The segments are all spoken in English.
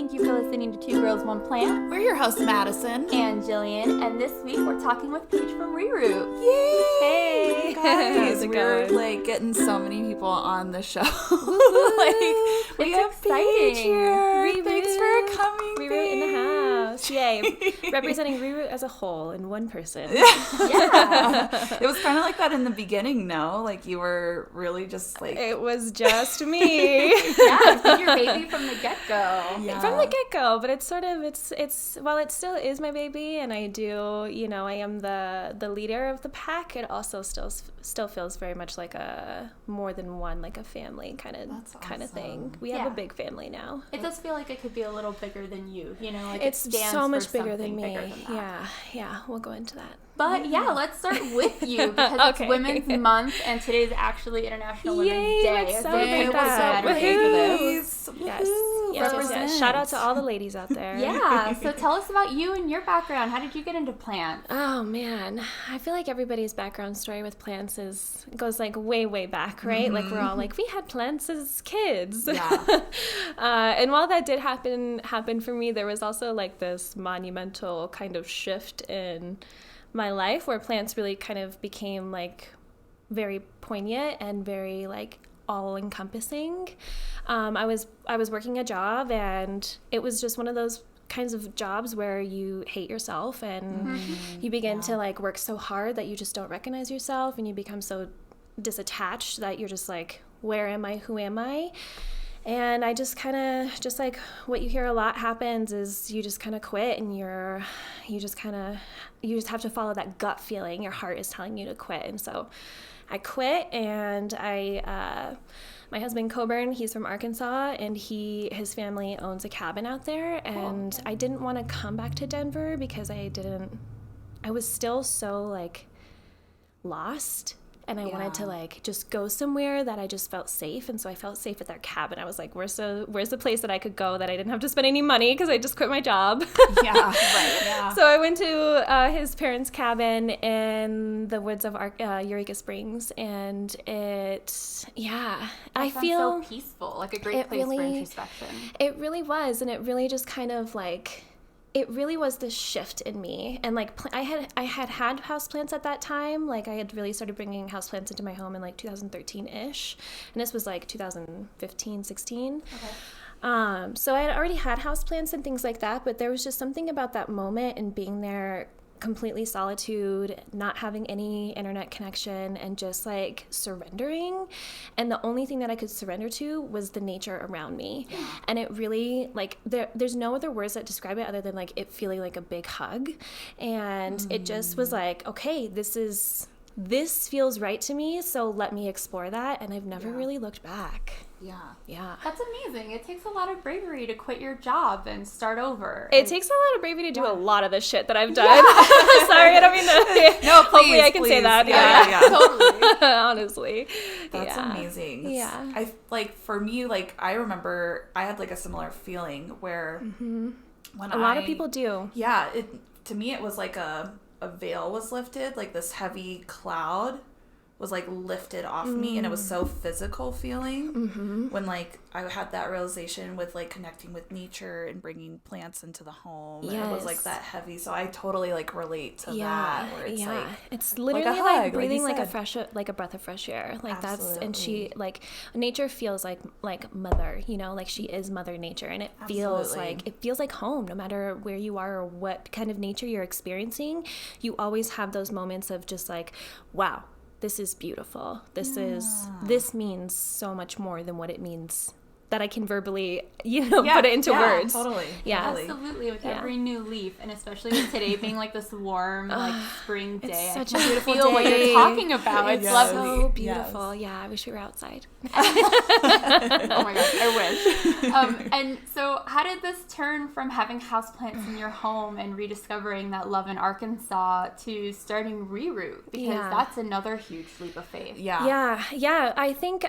Thank you for listening to Two Girls, One Plant. We're your hosts, Madison and Jillian, and this week we're talking with Paige from ReRoot. Yay! Hey! Guys, we're like getting so many people on the show. We have exciting. Paige here. ReRoot. Thanks for coming, ReRoot in the house. Yay. Representing ReRoot as a whole in one person. Yeah. It was kind of like that in the beginning, no? Like you were really just like... It was just me. Yeah, it's been your baby from the get-go. Yeah. From the get-go, but it's sort of, it's while it still is my baby and I do, I am the leader of the pack, it also still feels very much like a more than one, like a family kind of thing. We have a big family now. It does feel like it could be a little bigger than you, like it's it stands so much for bigger than me. bigger than that. Yeah, we'll go into that. But yeah, let's start with you because it's Women's Month and today's actually International Women's Day. Let's celebrate that. Yes. Shout out to all the ladies out there. Yeah, so tell us about you and your background. How did you get into plants? Oh man, I feel like everybody's background story with plants goes like way back, right? Mm-hmm. Like we're all like, we had plants as kids. Yeah. And while that did happen for me, there was also like this monumental kind of shift in my life where plants really kind of became like very poignant and very like all-encompassing. I was working a job and it was just one of those kinds of jobs where you hate yourself and you begin to like work so hard that you just don't recognize yourself and you become so disattached that you're just like, where am I? Who am I? And I just kind of, just like what you hear a lot happens is you just kind of quit and you just have to follow that gut feeling. Your heart is telling you to quit. And so I quit and my husband Coburn, he's from Arkansas and his family owns a cabin out there. And I didn't want to come back to Denver because I was still so like lost. And I wanted to like just go somewhere that I just felt safe. And so I felt safe at their cabin. I was like, where's the place that I could go that I didn't have to spend any money because I just quit my job. Yeah, right. Yeah. So I went to his parents' cabin in the woods of Eureka Springs. And I feel so peaceful, like a great place for introspection. It really was. And it really just kind of like... It really was this shift in me. And like I had houseplants at that time. Like I had really started bringing houseplants into my home in like 2013-ish. And this was like 2015, 16. Okay. So I had already had houseplants and things like that, but there was just something about that moment and being there completely solitude, not having any internet connection, and just like surrendering. And the only thing that I could surrender to was the nature around me. Yeah. And it really like there's no other words that describe it other than like it feeling like a big hug. And it just was like, okay, this feels right to me, so let me explore that. And I've never really looked back. Yeah. That's amazing. It takes a lot of bravery to quit your job and start over. It takes a lot of bravery to do a lot of the shit that I've done. Yeah. Sorry, I don't mean to. No, please. Hopefully I can say that. Yeah. Totally. Honestly. That's amazing. Yeah. I like for me, like I remember I had like a similar feeling where when a lot of people do. Yeah. To me, it was like a veil was lifted, like this heavy cloud was like lifted off me, and it was so physical feeling when like I had that realization with like connecting with nature and bringing plants into the home. Yes. And it was like that heavy, so I totally like relate to that. Where it's like it's literally like breathing like a breath of fresh air. Like Absolutely. That's and she like nature feels like mother, like she is Mother Nature, and it feels like home no matter where you are or what kind of nature you're experiencing. You always have those moments of just like, wow, this is beautiful. This means so much more than what it means that I can verbally, put it into words. Totally. Yeah, absolutely. With every new leaf, and especially with today being like this warm, like spring day, it's such a beautiful feel day. What you're talking about. It's lovely. So beautiful. Yes. Yeah, I wish we were outside. Oh my gosh, I wish. And so, how did this turn from having houseplants in your home and rediscovering that love in Arkansas to starting ReRoot? Because that's another huge leap of faith. Yeah. I think,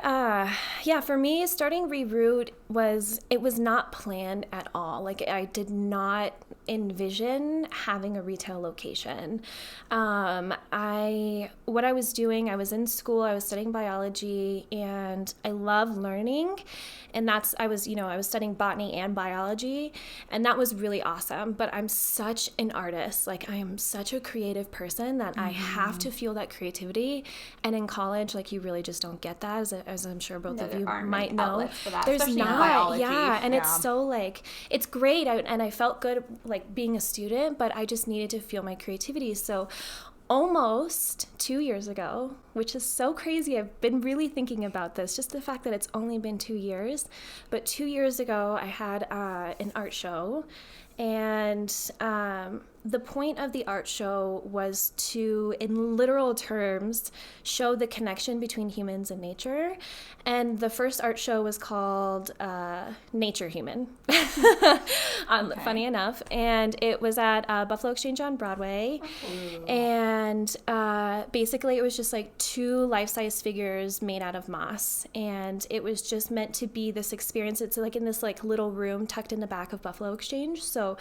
for me, starting ReRoot ReRoot was not planned at all. Like, I did not envision having a retail location. What I was doing, I was in school, I was studying biology, and I love learning. And I was studying botany and biology, and that was really awesome. But I'm such an artist. Like, I am such a creative person that I have to feel that creativity. And in college, like, you really just don't get that, as I'm sure both of you might know. That, there's not, and yeah. it's so, like, it's great. And I felt good, like, being a student, but I just needed to feel my creativity. So almost 2 years ago, which is so crazy. I've been really thinking about this, just the fact that it's only been 2 years. But 2 years ago, I had an art show, and the point of the art show was to, in literal terms, show the connection between humans and nature. And the first art show was called Nature Human, funny enough. And it was at Buffalo Exchange on Broadway. Ooh. And basically it was just like 2 life-size figures made out of moss. And it was just meant to be this experience. It's like in this like little room tucked in the back of Buffalo Exchange. So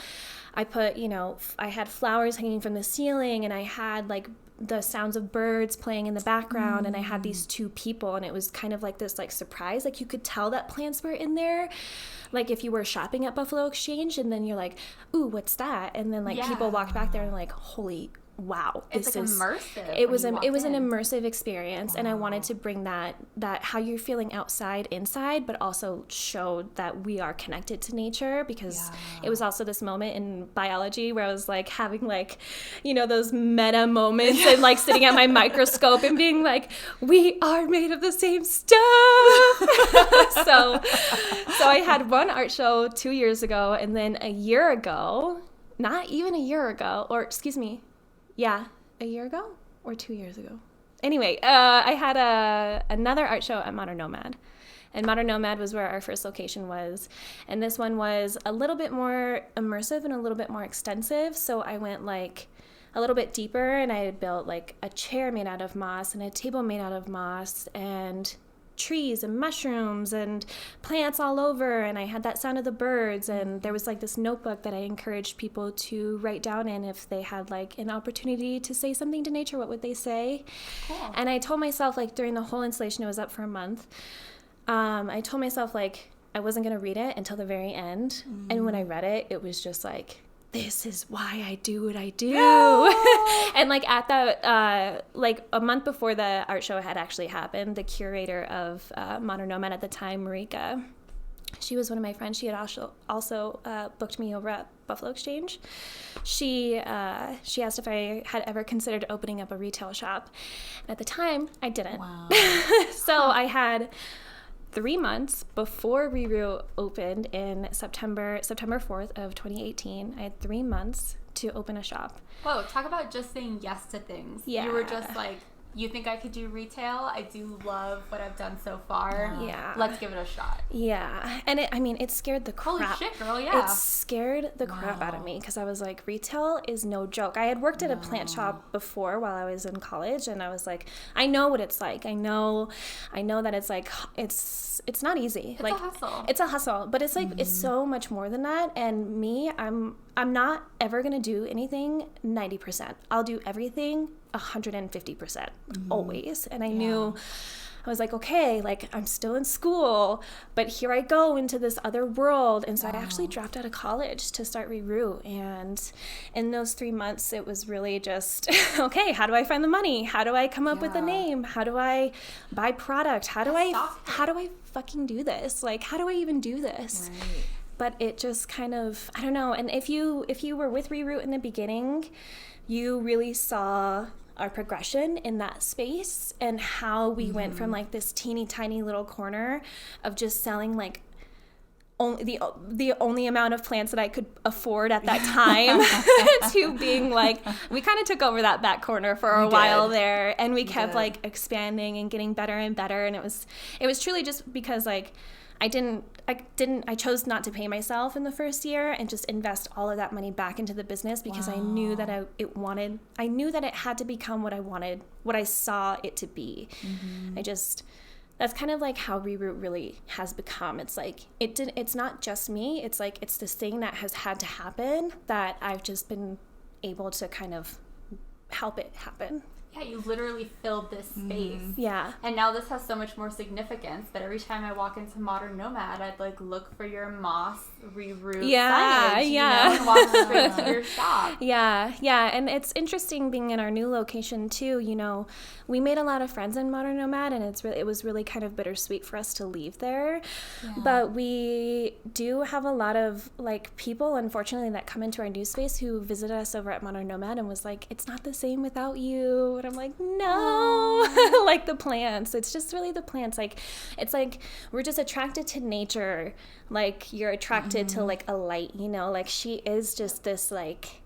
I put, I had flowers hanging from the ceiling, and I had like the sounds of birds playing in the background, and I had these 2 people, and it was kind of like this like surprise. Like, you could tell that plants were in there, like if you were shopping at Buffalo Exchange, and then you're like, ooh, what's that? And then like people walked back there and like, holy wow, it's like immersive. It was an immersive experience. Wow. And I wanted to bring that how you're feeling outside inside, but also show that we are connected to nature, because it was also this moment in biology where I was like having like, those meta moments and like sitting at my microscope and being like, we are made of the same stuff. so I had one art show 2 years ago, and then a year ago, not even a year ago, or excuse me, a year ago or 2 years ago. Anyway, I had another art show at Modern Nomad. And Modern Nomad was where our first location was. And this one was a little bit more immersive and a little bit more extensive. So I went like a little bit deeper, and I had built like a chair made out of moss and a table made out of moss and trees and mushrooms and plants all over, and I had that sound of the birds, and there was like this notebook that I encouraged people to write down in if they had like an opportunity to say something to nature, what would they say? Cool. And I told myself, like, during the whole installation, it was up for a month, I told myself like I wasn't going to read it until the very end. And when I read it, it was just like, this is why I do what I do. No! And like at that, like a month before the art show had actually happened, the curator of Modern Nomad at the time, Marika, she was one of my friends. She had also booked me over at Buffalo Exchange. She asked if I had ever considered opening up a retail shop. And at the time, I didn't. Wow. So I had 3 months before ReRoot opened in September 4th of 2018. I had 3 months to open a shop. Whoa, talk about just saying yes to things. Yeah. You were just like, you think I could do retail? I do love what I've done so far. Yeah. Let's give it a shot. Yeah. And it scared the crap. Holy shit, girl, yeah. It scared the crap out of me, because I was like, retail is no joke. I had worked at a plant shop before while I was in college, and I was like, I know what it's like. I know that it's like, it's not easy. It's like, a hustle. It's a hustle, but it's like, it's so much more than that. And me, I'm not ever going to do anything 90%. I'll do everything 150%, always. And I knew, I was like, okay, like, I'm still in school, but here I go into this other world. And so I actually dropped out of college to start ReRoot. And in those 3 months, it was really just, okay, how do I find the money? How do I come up with a name? How do I buy product? How do I fucking do this? Like, how do I even do this? Right. But it just kind of, I don't know. And if you were with ReRoot in the beginning, you really saw our progression in that space and how we went from like this teeny tiny little corner of just selling like the only amount of plants that I could afford at that time to being like, we kind of took over that back corner for a while there, and we kept like expanding and getting better and better. And it was truly just because like I chose not to pay myself in the first year and just invest all of that money back into the business, because I knew that I knew that it had to become what I wanted, what I saw it to be. that's kind of like how ReRoot really has become. It's like it's not just me. It's like it's this thing that has had to happen that I've just been able to kind of help it happen. Yeah, you literally filled this space. Yeah. And now this has so much more significance that every time I walk into Modern Nomad, I'd like look for your moss ReRoot signage, you know, and walk straight to your shop. Yeah. And it's interesting being in our new location too. You know, we made a lot of friends in Modern Nomad, and it was really kind of bittersweet for us to leave there. Yeah. But we do have a lot of like people, unfortunately, that come into our new space who visited us over at Modern Nomad and was like, it's not the same without you. And I'm like, no. Like the plants. It's just really the plants. Like, it's like we're just attracted to nature. Like you're attracted to like a light, you know, like she is just this like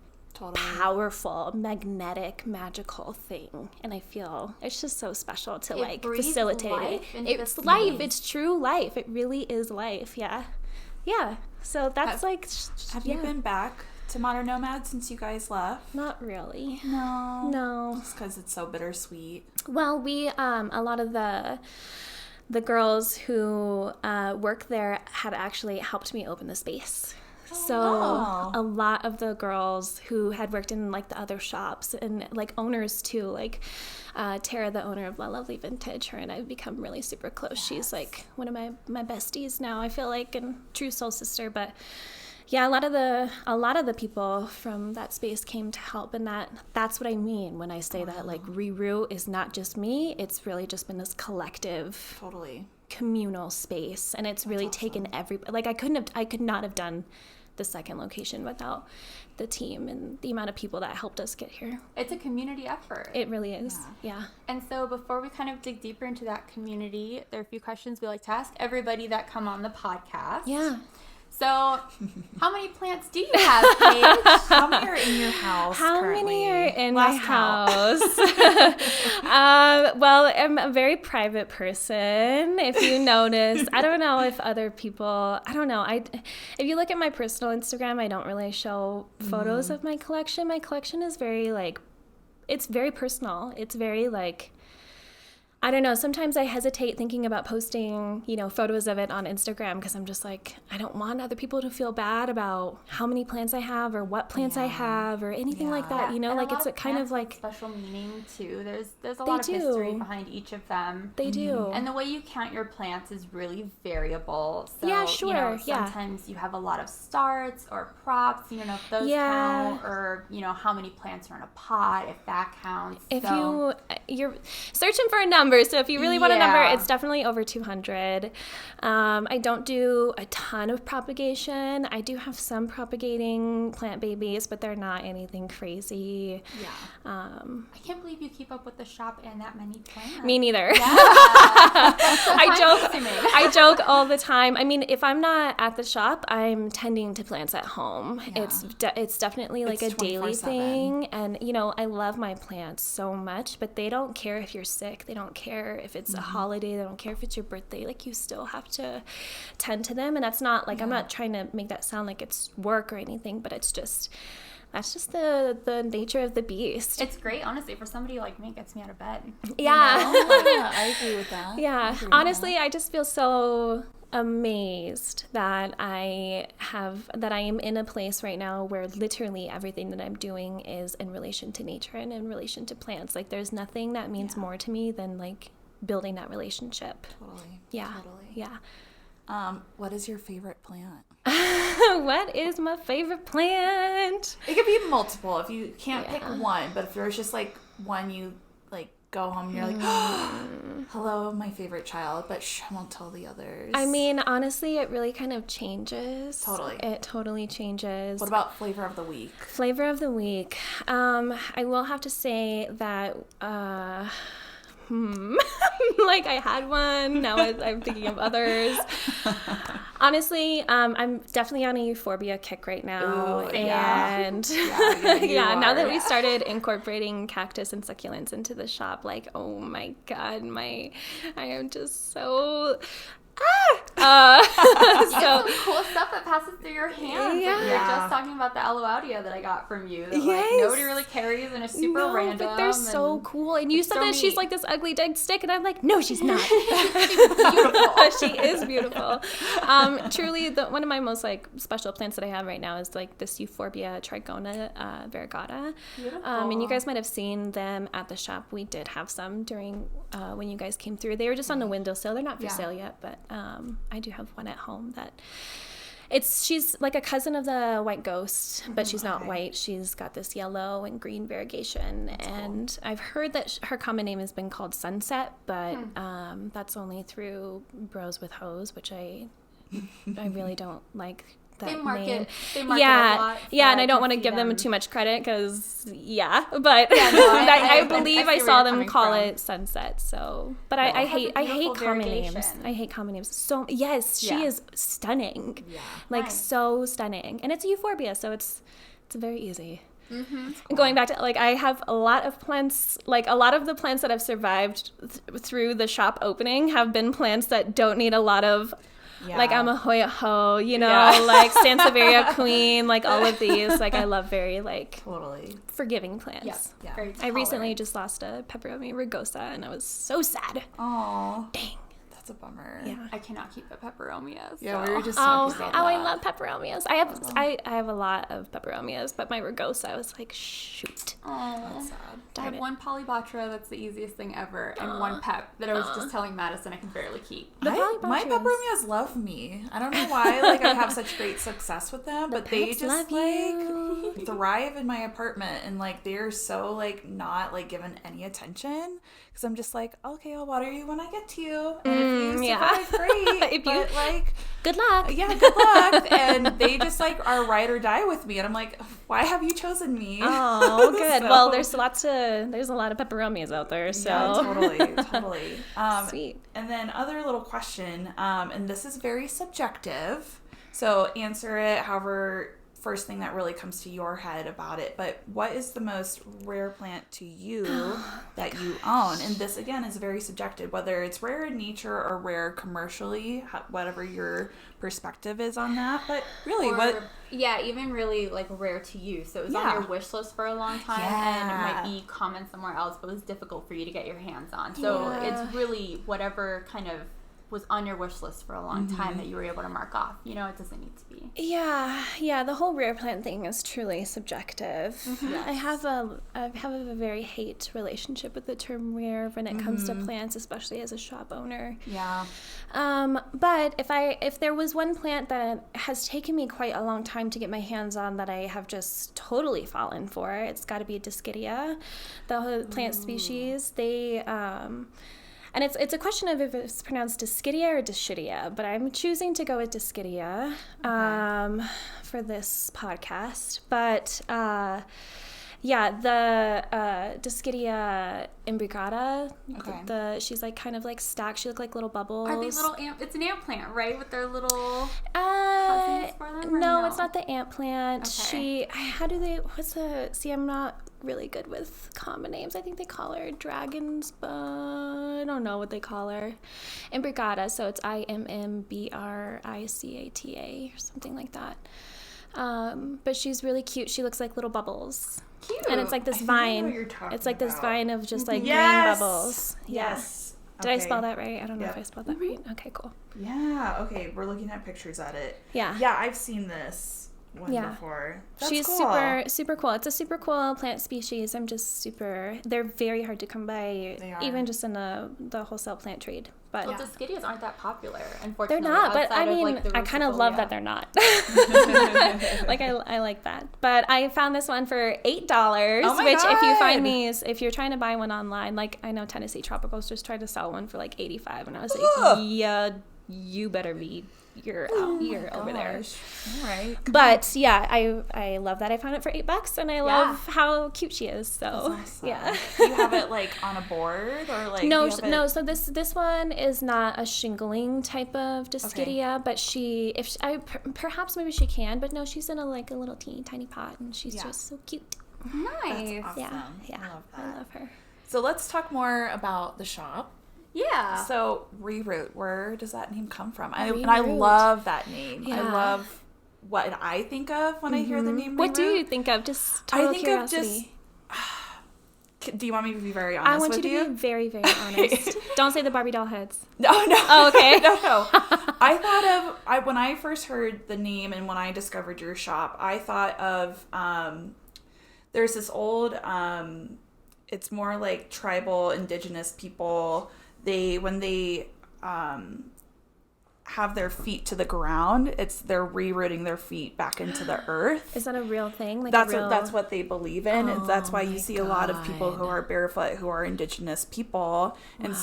powerful, magnetic, magical thing. And I feel it's just so special to like facilitate it. It's life. It's true life. It really is life. Yeah. So that's have you been back to Modern Nomad since you guys left? Not really. No. Just because it's so bittersweet. Well, we a lot of the girls who work there had actually helped me open the space. So a lot of the girls who had worked in like the other shops and like owners too, like Tara, the owner of La Lovely Vintage, her and I've become really super close. Yes. She's like one of my besties now, I feel like, and true soul sister. But yeah, a lot of the people from that space came to help, and that's what I mean when I say that like ReRoot is not just me. It's really just been this collective, communal space, and it's really taken everybody. Like I could not have done the second location without the team and the amount of people that helped us get here. It's a community effort. It really is. Yeah. And so before we kind of dig deeper into that community, there are a few questions we like to ask everybody that come on the podcast. Yeah. So, how many plants do you have, Paige? How many are in your house currently? How many are in my house? Well, I'm a very private person, if you notice. I don't know if other people, I don't know. If you look at my personal Instagram, I don't really show photos of my collection. My collection is very, like, it's very personal. It's very, like, I don't know. Sometimes I hesitate thinking about posting, you know, photos of it on Instagram because I'm just like, I don't want other people to feel bad about how many plants I have or what plants I have or anything like that. You know, and like it's a kind of like special meaning too. There's a lot of history behind each of them. They do. And the way you count your plants is really variable. So, yeah, sure. You know, sometimes you have a lot of starts or props. You don't know if those count, or you know how many plants are in a pot, if that counts. If you're searching for a number. So if you really want a number, it's definitely over 200. I don't do a ton of propagation. I do have some propagating plant babies, but they're not anything crazy. Yeah. I can't believe you keep up with the shop and that many plants. Me neither. Yeah. I joke all the time. I mean, if I'm not at the shop, I'm tending to plants at home. Yeah. It's definitely like a daily thing. And, you know, I love my plants so much, but they don't care if you're sick. They don't care if it's a holiday. They don't care if it's your birthday. Like, you still have to tend to them. And that's not like, I'm not trying to make that sound like it's work or anything, but it's just, that's just the nature of the beast. It's great, honestly, for somebody like me. It gets me out of bed. Yeah. You know? Yeah, I agree with that. Yeah. Honestly, I just feel so amazed that I am in a place right now where literally everything that I'm doing is in relation to nature and in relation to plants. Like, there's nothing that means more to me than like building that relationship. Totally. Yeah. Totally. Yeah. What is your favorite plant? What is my favorite plant? It could be multiple if you can't pick one, but if there's just like one you like go home and you're like, hello, my favorite child, but I won't tell the others. I mean, honestly, it really kind of changes. Totally. It totally changes. What about flavor of the week? Flavor of the week. I will have to say that like I had one, now I'm thinking of others. Honestly, I'm definitely on a euphorbia kick right now. Ooh, and now that we started incorporating cactus and succulents into the shop, like, oh my God, I am just so You have some cool stuff that passes through your hands. Yeah. Like we were just talking about the aloaudia that I got from you. That Yes. like nobody really carries and is super random. But they're so cool. And you said that she's like this ugly dead stick, and I'm like, no, she's not. She's beautiful. She is beautiful. Truly, one of my most like special plants that I have right now is like this Euphorbia trigona variegata. Beautiful. And you guys might have seen them at the shop. We did have some during when you guys came through. They were just on the windowsill. They're not for sale yet, but I do have one at home that she's like a cousin of the white ghost, but she's not white. She's got this yellow and green variegation. And I've heard that her common name has been called Sunset, but that's only through Bros with Hose, which I really don't like. They market a lot. And I don't want to give them too much credit because, but I believe I saw them call it Sunset. So, but I hate common names. I hate common names. So yes, she is stunning, so stunning, and it's a euphorbia, so it's very easy. Cool. Going back to like, I have a lot of plants. Like a lot of the plants that have survived through the shop opening have been plants that don't need a lot of. Yeah. Like I'm a Hoya Ho, like Sansevieria Queen, like all of these. Like I love very like forgiving plants. Yeah. I recently just lost a Peperomia rugosa, and I was so sad. Oh, dang. That's a bummer. Yeah. I cannot keep a peperomias. Yeah, we were just talking about that. I love peperomias. I have a lot of peperomias, but my rugosa, I was like, shoot. Oh, that's sad. I have one Polybatra that's the easiest thing ever, and one pep that I was just telling Madison I can barely keep. My peperomias love me. I don't know why. Like I have such great success with them, but they just like thrive in my apartment, and like they're so like not like given any attention because I'm just like, okay, I'll water you when I get to you, and if you survive, great. But like, good luck. Yeah, good luck. And they just like are ride or die with me, and I'm like, why have you chosen me? Oh, good. So, well, there's a lot of peperomias out there, so yeah, totally. Sweet. And then other little question, and this is very subjective, so answer it however. First thing that really comes to your head about it, but what is the most rare plant to you that you own? And this again is very subjective, whether it's rare in nature or rare commercially, whatever your perspective is on that. But really, even really like rare to you. So it was on your wish list for a long time, and it might be common somewhere else, but it was difficult for you to get your hands on. So it's really whatever kind of was on your wish list for a long time that you were able to mark off. It doesn't need to be. Yeah. The whole rare plant thing is truly subjective. Yes. I have a very hate relationship with the term rare when it comes to plants, especially as a shop owner. Yeah. But if there was one plant that has taken me quite a long time to get my hands on that I have just totally fallen for, it's got to be Dischidia, the plant species. They and it's a question of if it's pronounced Dischidia or Dischidia, but I'm choosing to go with Dischidia for this podcast. But the Dischidia imbricata, she's like kind of like stacked. She look like little bubbles. Are they little it's an ant plant, right? With their little cousins for them? No, it's not the ant plant. Okay. I'm not really good with common names. I think they call her dragon's bud. I don't know what they call her. Imbricata, so it's Imbricata or something like that. But she's really cute. She looks like little bubbles. Cute. And it's like this vine. It's like this vine of just like green bubbles. Yes. Did I spell that right? I don't know if I spelled that right. Okay, cool. Yeah. Okay, we're looking at pictures at it. Yeah. Yeah, I've seen this one before. She's cool. super cool. It's a super cool plant species. They're very hard to come by, even just in the wholesale plant trade. But Dischidias aren't that popular, unfortunately. They're not, but I mean, I kind of love that they're not. Like, I like that. But I found this one for $8, which God. If you find these, if you're trying to buy one online, like I know Tennessee Tropicals just tried to sell one for like $85, and I was like, yeah, you better be. You're over there. All right. But yeah, I love that I found it for $8, and I love how cute she is. So awesome. yeah. Do you have it like on a board or like? No. So this one is not a shingling type of Dischidia, but perhaps maybe she can, but no, she's in a little teeny tiny pot, and she's just so cute. Nice. That's awesome. Yeah. I love that. I love her. So let's talk more about the shop. Yeah. So ReRoot, where does that name come from? I ReRoot. love that name. Yeah. I love what I think of when I hear the name ReRoot. What do you think of? Just total curiosity. Do you want me to be very honest with you? I want you to be very, very honest. Don't say the Barbie doll heads. No. Oh, okay. No. I thought of, when I first heard the name and when I discovered your shop, I thought of, there's this old, it's more like tribal, indigenous people. When they have their feet to the ground, they're re-rooting their feet back into the earth. Is that a real thing? Like that's what they believe in, and that's why you see God. a lot of people who are barefoot who are indigenous people. And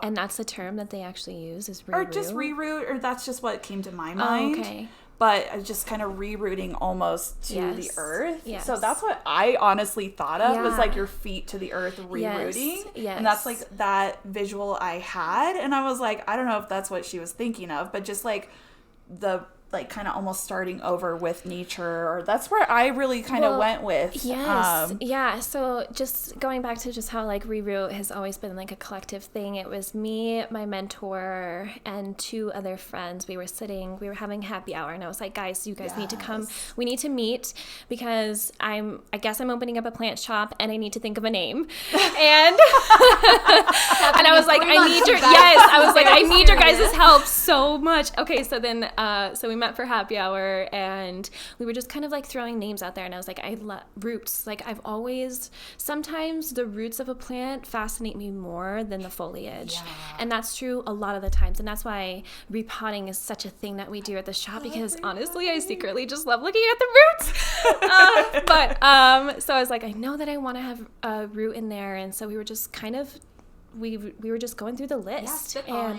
and that's the term that they actually use is ReRoot? Or just ReRoot, or that's just what came to my mind. Okay. But just kind of re-rooting almost to the earth. Yes. So that's what I honestly thought of, was Yeah. like your feet to the earth re-rooting. Yes. And that's like that visual I had. And I was like, I don't know if that's what she was thinking of, but just like the like kind of almost starting over with nature, or that's where I really kind of went with. Yes. Yeah. So just going back to just how like ReRoot has always been like a collective thing. It was me, my mentor, and 2 other friends. We were having happy hour, and I was like, guys, you guys need to come. We need to meet because I guess I'm opening up a plant shop and I need to think of a name. And and I was like, I need your guys' help so much. Okay. So then, so we met for happy hour, and we were just kind of like throwing names out there, and I was like, I love roots. Like sometimes the roots of a plant fascinate me more than the foliage. And that's true a lot of the times, and that's why repotting is such a thing that we do at the shop, because honestly I secretly just love looking at the roots. So I was like, I know that I want to have a root in there, and so we were just kind of we were just going through the list, and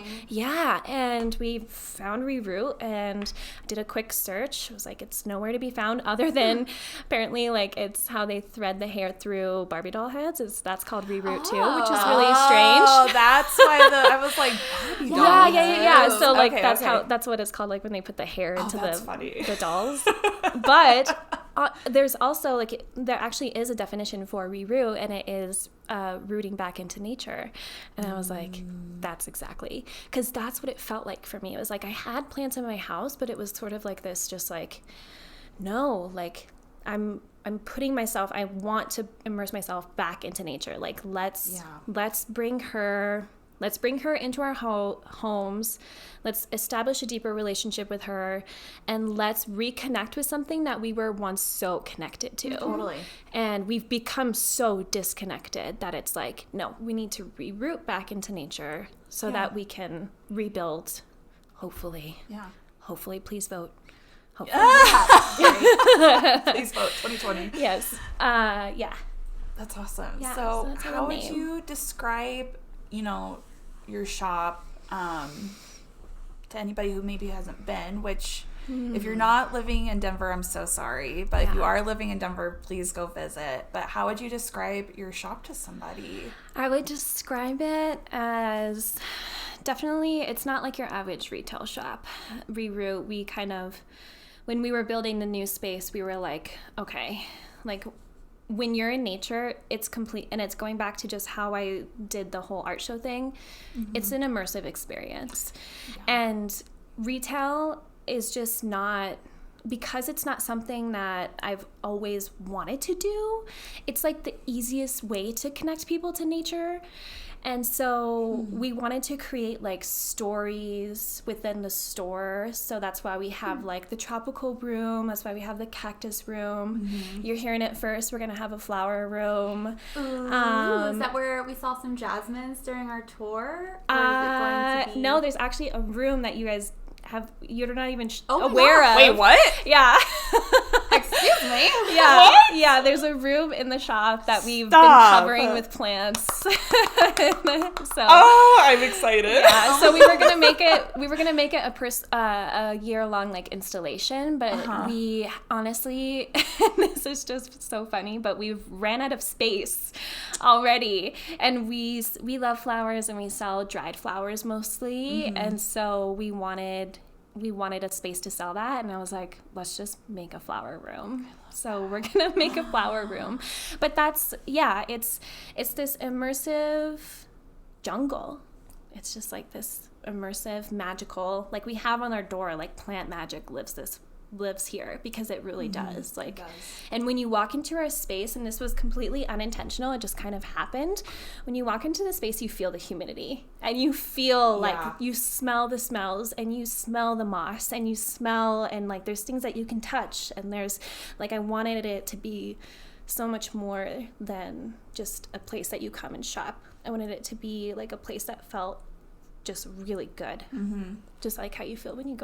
we found ReRoot, and did a quick search. I was like, it's nowhere to be found other than apparently like it's how they thread the hair through Barbie doll heads. That's called ReRoot too, which is really strange. Oh, that's why I was like, Barbie doll heads. So like that's what it's called, like when they put the hair into the dolls. But there's also like there actually is a definition for ReRoot, and it is rooting back into nature. And I was like, that's exactly, because that's what it felt like for me. It was like I had plants in my house, but it was sort of like this, just like, no, like I'm putting myself, I want to immerse myself back into nature. Like let's bring her into our homes. Let's establish a deeper relationship with her, and let's reconnect with something that we were once so connected to. Totally. And we've become so disconnected that it's like, no, we need to reroot back into nature so that we can rebuild, hopefully. Yeah. Hopefully, please vote. Hopefully. Please vote, 2020. Yes. Yeah. That's awesome. Yeah, so that's how would you describe, your shop to anybody who maybe hasn't been, which if you're not living in Denver, I'm so sorry, but if you are living in Denver, please go visit. But how would you describe your shop to somebody? I would describe it as definitely, it's not like your average retail shop. ReRoot, we kind of, when we were building the new space, we were like, okay, like when you're in nature, it's complete, and it's going back to just how I did the whole art show thing. It's an immersive experience. And retail is just not, because it's not something that I've always wanted to do, it's like the easiest way to connect people to nature. And so we wanted to create like stories within the store. So that's why we have like the tropical room. That's why we have the cactus room. You're hearing it first. We're going to have a flower room. Ooh, is that where we saw some jasmines during our tour? Or is it going to be... No, there's actually a room that you guys you're not even aware of. Wait, what? Yeah. Excuse me? Yeah. What? Yeah, there's a room in the shop that we've been covering with plants. I'm excited. Yeah, so we were gonna make it a year-long like installation, but we honestly, this is just so funny, but we've ran out of space already, and we love flowers, and we sell dried flowers mostly, and so we wanted a space to sell that, and I was like, let's just make a flower room. So we're gonna make a flower room. But that's it's this immersive jungle. it's just like this immersive, magical, like we have on our door, like plant magic lives here, because it really does. Like, it does. And when you walk into our space, and this was completely unintentional, it just kind of happened. When you walk into the space, you feel the humidity, and you feel like you smell the smells, and you smell the moss, and you smell, and like there's things that you can touch, and there's like, I wanted it to be so much more than just a place that you come and shop. I wanted it to be like a place that felt just really good. Just like how you feel when you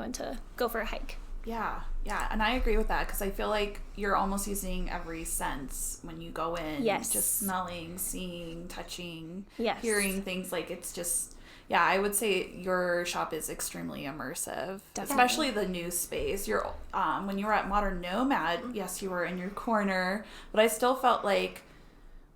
go for a hike. Yeah, and I agree with that, because I feel like you're almost using every sense when you go in. Yes. Just smelling, seeing, touching, hearing things. Like, it's just, I would say your shop is extremely immersive. Definitely. Especially the new space. You're when you were at Modern Nomad, yes, you were in your corner, but I still felt like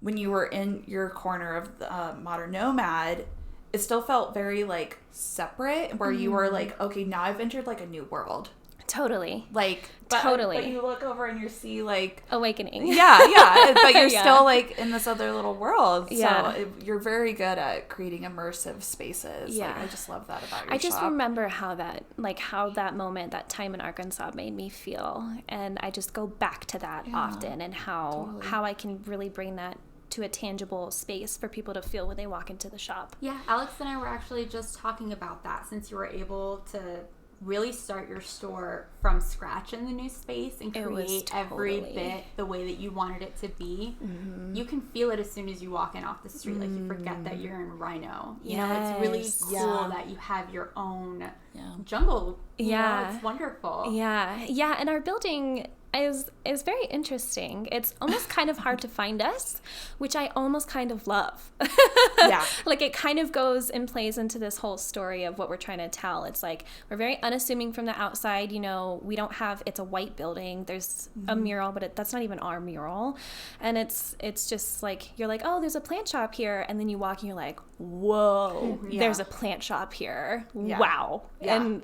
when you were in your corner of the Modern Nomad, it still felt very like separate, where you were like, okay, now I've entered like a new world. Totally. Like, totally. But you look over and you see like awakening. Yeah. But you're still like in this other little world. Yeah. So you're very good at creating immersive spaces. Yeah. Like, I just love that about your shop. I just remember how that moment, that time in Arkansas made me feel, and I just go back to that often, and how I can really bring that to a tangible space for people to feel when they walk into the shop. Yeah, Alex and I were actually just talking about that, since you were able to really start your store from scratch in the new space and create every bit the way that you wanted it to be. You can feel it as soon as you walk in off the street. Like, you forget that you're in Rhino. You know, it's really cool that you have your own jungle. You know, it's wonderful. Yeah, and our building is very interesting. It's almost kind of hard to find us, which I almost kind of love. Like, it kind of goes and plays into this whole story of what we're trying to tell. It's like, we're very unassuming from the outside. You know, we don't have, it's a white building. There's a mural, but that's not even our mural. And it's just like, you're like, oh, there's a plant shop here. And then you walk and you're like, whoa, there's a plant shop here. Wow. And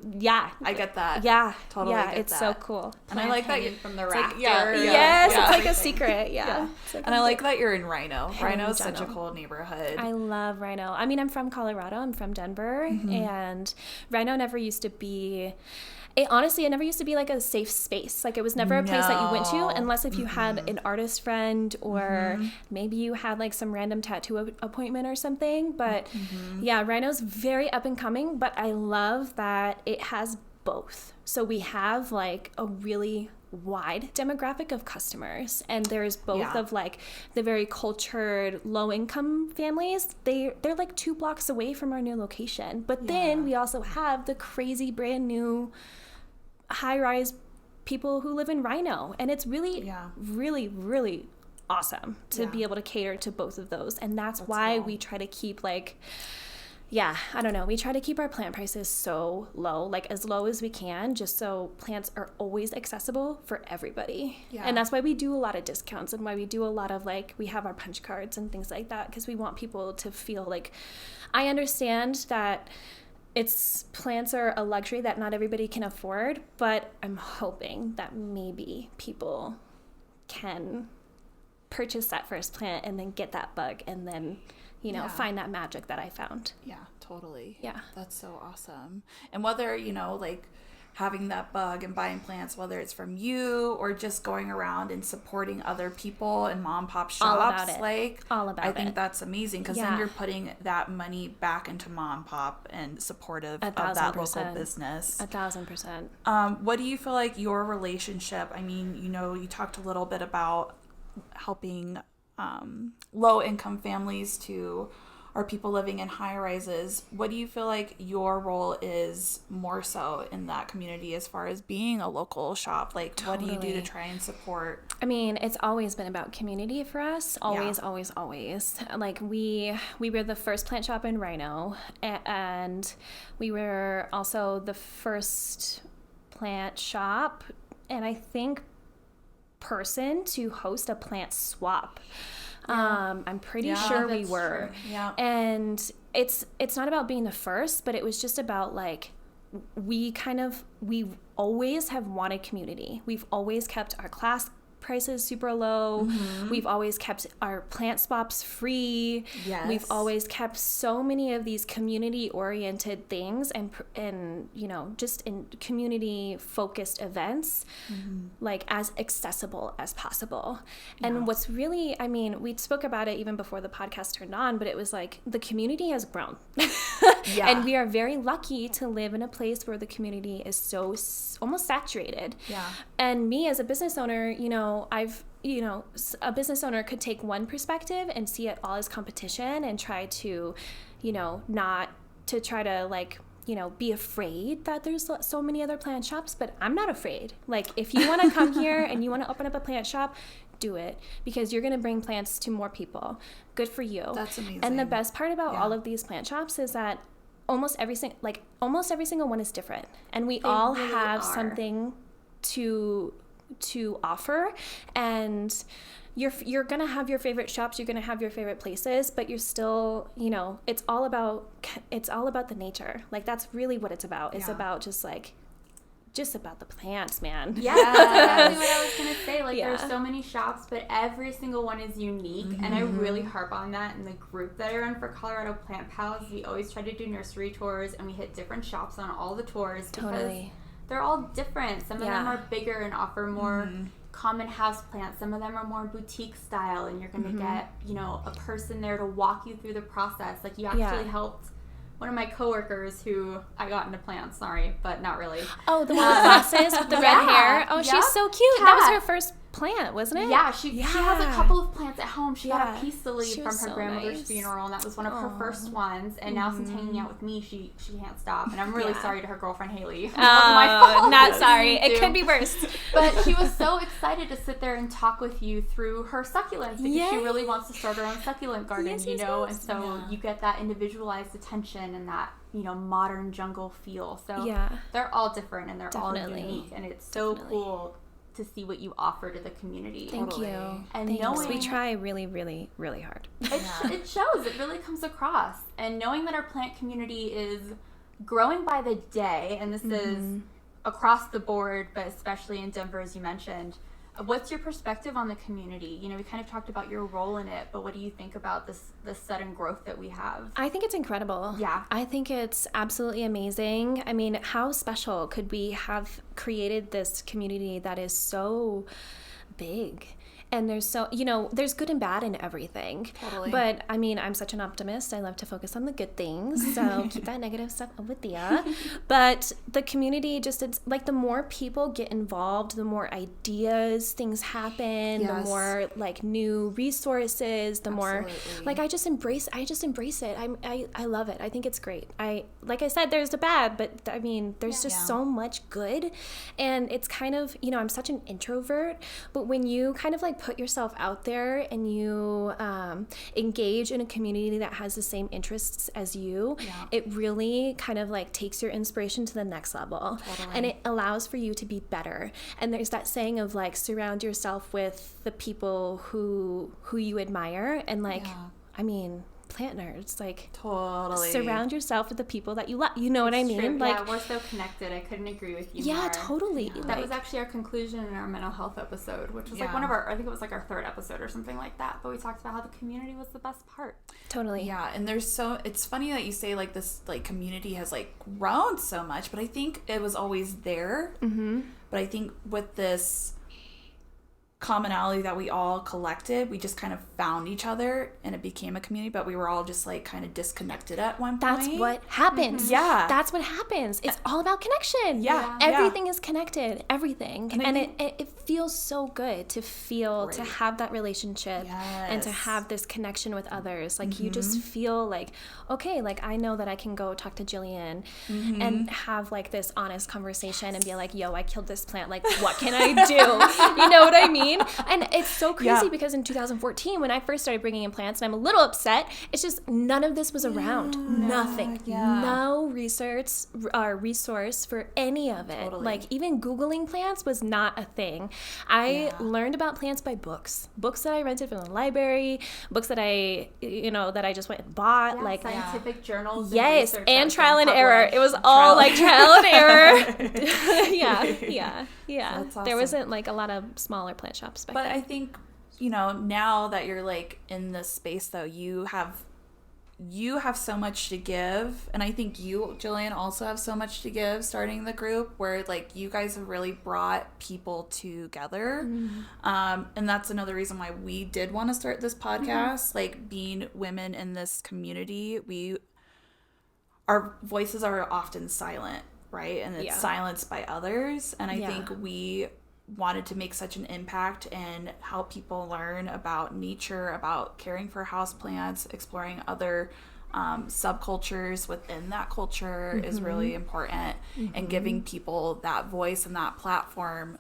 I get that. Totally get it's that. So cool. And I like that you're from the rafter. Yes, it's like a secret. Like and I like that you're in Rhino. Rhino is such a cool neighborhood. I love Rhino. I mean, I'm from Colorado. I'm from Denver. And Rhino never used to be... It never used to be like a safe space. Like, it was never a place that you went to, unless if you had an artist friend, or maybe you had like some random tattoo appointment or something. But Rhino's very up and coming, but I love that it has both. So we have like a really wide demographic of customers, and there's both of like the very cultured low income families. They're like 2 blocks away from our new location, but then we also have the crazy brand new high-rise people who live in Rhino, and it's really really, really awesome to be able to cater to both of those. And that's why we try to keep like I don't know. We try to keep our plant prices so low, like as low as we can, just so plants are always accessible for everybody. And that's why we do a lot of discounts, and why we do a lot of like, we have our punch cards and things like that, because we want people to feel like, I understand that plants are a luxury that not everybody can afford, but I'm hoping that maybe people can purchase that first plant and then get that bug, and then find that magic that I found. Yeah, totally. Yeah. That's so awesome. And whether, like having that bug and buying plants, whether it's from you or just going around and supporting other people and mom and pop shops, I think that's amazing, because then you're putting that money back into mom and pop and supportive of that local business. 1,000%. What do you feel like your relationship, I mean, you talked a little bit about helping low-income families to our people living in high-rises. What do you feel like your role is more so in that community as far as being a local shop? Like, what do you do to try and support? I mean, it's always been about community for us. Always. Like, we were the first plant shop in Rhino, and we were also the first plant shop, and I think person to host a plant swap. I'm pretty sure we were. And it's not about being the first, but it was just about like, we always have wanted community. We've always kept our class prices super low. We've always kept our plant swaps free. We've always kept so many of these community oriented things and you know, just in community focused events, like as accessible as possible. And what's really, I mean, we spoke about it even before the podcast turned on, but it was like the community has grown. And we are very lucky to live in a place where the community is so almost saturated. And me as a business owner, you know, a business owner could take one perspective and see it all as competition and try to, you know, not to try to like, you know, be afraid that there's so many other plant shops, but I'm not afraid. Like, if you want to come here and you want to open up a plant shop, do it, because you're going to bring plants to more people. Good for you. That's amazing. And the best part about all of these plant shops is that almost every single one is different, and we all really have something to offer. And you're gonna have your favorite shops, you're gonna have your favorite places, but you're still, you know, it's all about the nature. Like, that's really what it's about. It's about just about the plants, man. Yeah, that's exactly what I was going to say. Like, there's so many shops, but every single one is unique. And I really harp on that in the group that I run for Colorado Plant Pals. We always try to do nursery tours, and we hit different shops on all the tours. Totally. They're all different. Some of them are bigger and offer more common house plants. Some of them are more boutique style, and you're going to get, you know, a person there to walk you through the process. Like, you actually helped one of my coworkers who I got into plants, sorry, but not really. Oh, the one with glasses with the red hair. Oh, she's so cute. Kat. That was her first plant, wasn't it? Yeah, she has a couple of plants at home. She got a peace lily from her grandmother's funeral, and that was one of her first ones. And now since hanging out with me, she can't stop. And I'm really sorry to her girlfriend Haley. It wasn't my fault. Not sorry. It could be worse. But she was so excited to sit there and talk with you through her succulents, because she really wants to start her own succulent garden, you know. And so you get that individualized attention and that, you know, modern jungle feel. So they're all different and they're all unique, and it's so cool to see what you offer to the community. Thank you. And knowing we try really, really, really hard. It shows. It really comes across. And knowing that our plant community is growing by the day, and this is across the board, but especially in Denver, as you mentioned. What's your perspective on the community? You know, we kind of talked about your role in it, but what do you think about this sudden growth that we have? I think it's incredible. Yeah. I think it's absolutely amazing. I mean, how special could we have created this community that is so big? And there's so, you know, there's good and bad in everything. Totally. But I mean, I'm such an optimist. I love to focus on the good things. So keep that negative stuff with ya. But the community just, it's like the more people get involved, the more ideas, things happen, the more like new resources, the more like I just embrace it. I love it. I think it's great. Like I said, there's the bad, but I mean, there's just so much good. And it's kind of, you know, I'm such an introvert, but when you kind of like put yourself out there and you engage in a community that has the same interests as you, it really kind of like takes your inspiration to the next level. And it allows for you to be better. And there's that saying of like, surround yourself with the people who you admire. And like, I mean, plant nerds, like, surround yourself with the people that you love. You know what I mean? True. Like, yeah, we're so connected. I couldn't agree with you more. Totally. That was actually our conclusion in our mental health episode, which was like one of our, I think it was like our third episode or something like that. But we talked about how the community was the best part. Totally. Yeah, and it's funny that you say like this, like community has like grown so much, but I think it was always there. But I think with this commonality that we all collected, we just kind of found each other and it became a community, but we were all just like kind of disconnected at one point. That's what happens. That's what happens. It's all about connection. Everything is connected. Everything. And it feels so good to feel, to have that relationship and to have this connection with others. Like you just feel like, okay, like I know that I can go talk to Jillian and have like this honest conversation and be like, yo, I killed this plant. Like, what can I do? You know what I mean? And it's so crazy because in 2014, when I first started bringing in plants, and I'm a little upset, it's just none of this was around. Nothing. No resource for any of it. Like even Googling plants was not a thing. I learned about plants by books that I rented from the library, books that I just went and bought. Like scientific journals. Yes, and trial and error. It was all like trial and error. Yeah. That's awesome. There wasn't like a lot of smaller plant shops back But then. I think, you know, now that you're like in this space though, you have so much to give, and I think you, Jillian, also have so much to give starting the group, where like you guys have really brought people together. And that's another reason why we did want to start this podcast. Like, being women in this community, our voices are often silent, right? And it's silenced by others, and I think we wanted to make such an impact and help people learn about nature, about caring for houseplants, exploring other subcultures within that culture is really important, and giving people that voice and that platform,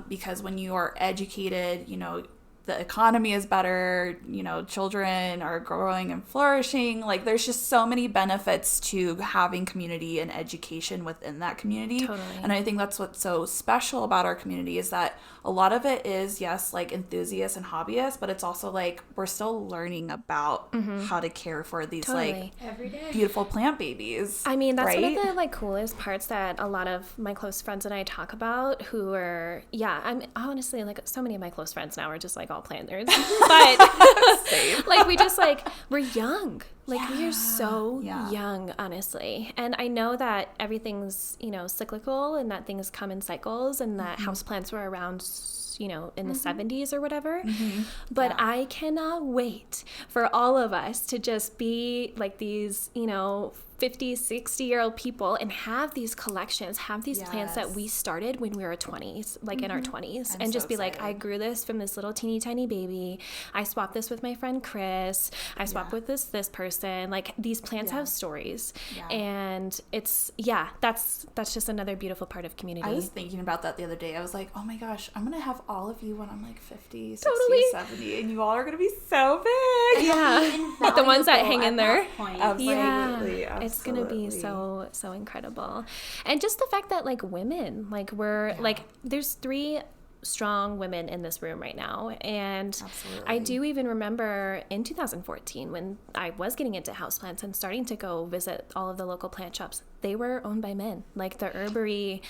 because when you are educated, you know, the economy is better, you know, children are growing and flourishing. Like, there's just so many benefits to having community and education within that community. Totally. And I think that's what's so special about our community, is that a lot of it is, yes, like enthusiasts and hobbyists, but it's also like we're still learning about how to care for these like every day beautiful plant babies. I mean, that's right? one of the like coolest parts that a lot of my close friends and I talk about, who are, I'm honestly like, so many of my close friends now are just like all plant nerds, but like we just like, we're young. Like, we are so young, honestly. And I know that everything's, you know, cyclical, and that things come in cycles, and that houseplants were around, you know, in the 70s or whatever. But I cannot wait for all of us to just be like these, you know, 50, 60-year-old people, and have these collections, have these plants that we started when we were 20s, like in our 20s, and just be like, I grew this from this little teeny tiny baby. I swapped this with my friend Chris. I swapped with this person. Like, these plants have stories, and it's, that's just another beautiful part of community. I was thinking about that the other day. I was like, oh my gosh, I'm going to have all of you when I'm like 50, 60, Totally. 70, and you all are going to be so big. Like the ones that hang in there. Absolutely. It's gonna be so incredible. And just the fact that like women, like we're like, there's 3 strong women in this room right now, and I do even remember in 2014 when I was getting into houseplants and starting to go visit all of the local plant shops, they were owned by men. Like the Herbery,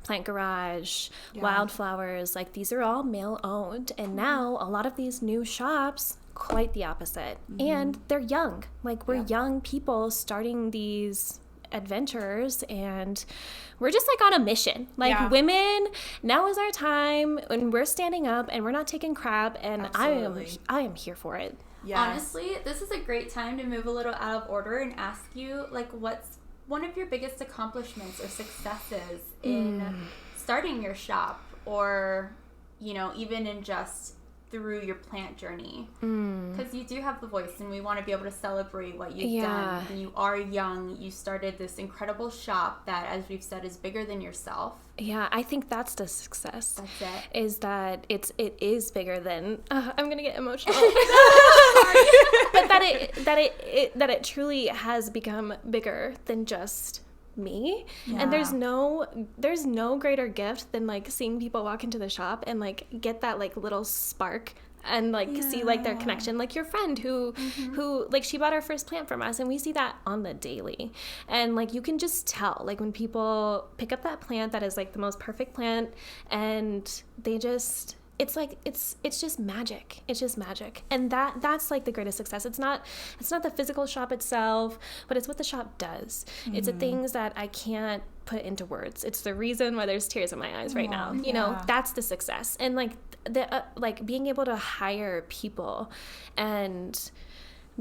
Plant Garage, Wildflowers, like these are all male owned, and now a lot of these new shops, quite the opposite. And they're young. Like, we're young people starting these adventures, and we're just like on a mission. Like, women, now is our time, and we're standing up, and we're not taking crap, and I am here for it. Honestly, this is a great time to move a little out of order and ask you, like, what's one of your biggest accomplishments or successes in starting your shop, or, you know, even in just through your plant journey, because you do have the voice, and we want to be able to celebrate what you've done. And you are young. You started this incredible shop that, as we've said, is bigger than yourself. I think that's the success. That's it. Is that it is bigger than I'm gonna get emotional. But that it truly has become bigger than just me. And there's no greater gift than like seeing people walk into the shop and like get that like little spark, and like see like their connection, like your friend who like, she bought our first plant from us, and we see that on the daily, and like you can just tell like when people pick up that plant that is like the most perfect plant, and they just, it's like it's just magic. It's just magic. And that's like the greatest success. It's not the physical shop itself, but it's what the shop does. It's the things that I can't put into words. It's the reason why there's tears in my eyes right now. You know, that's the success. And like the like being able to hire people and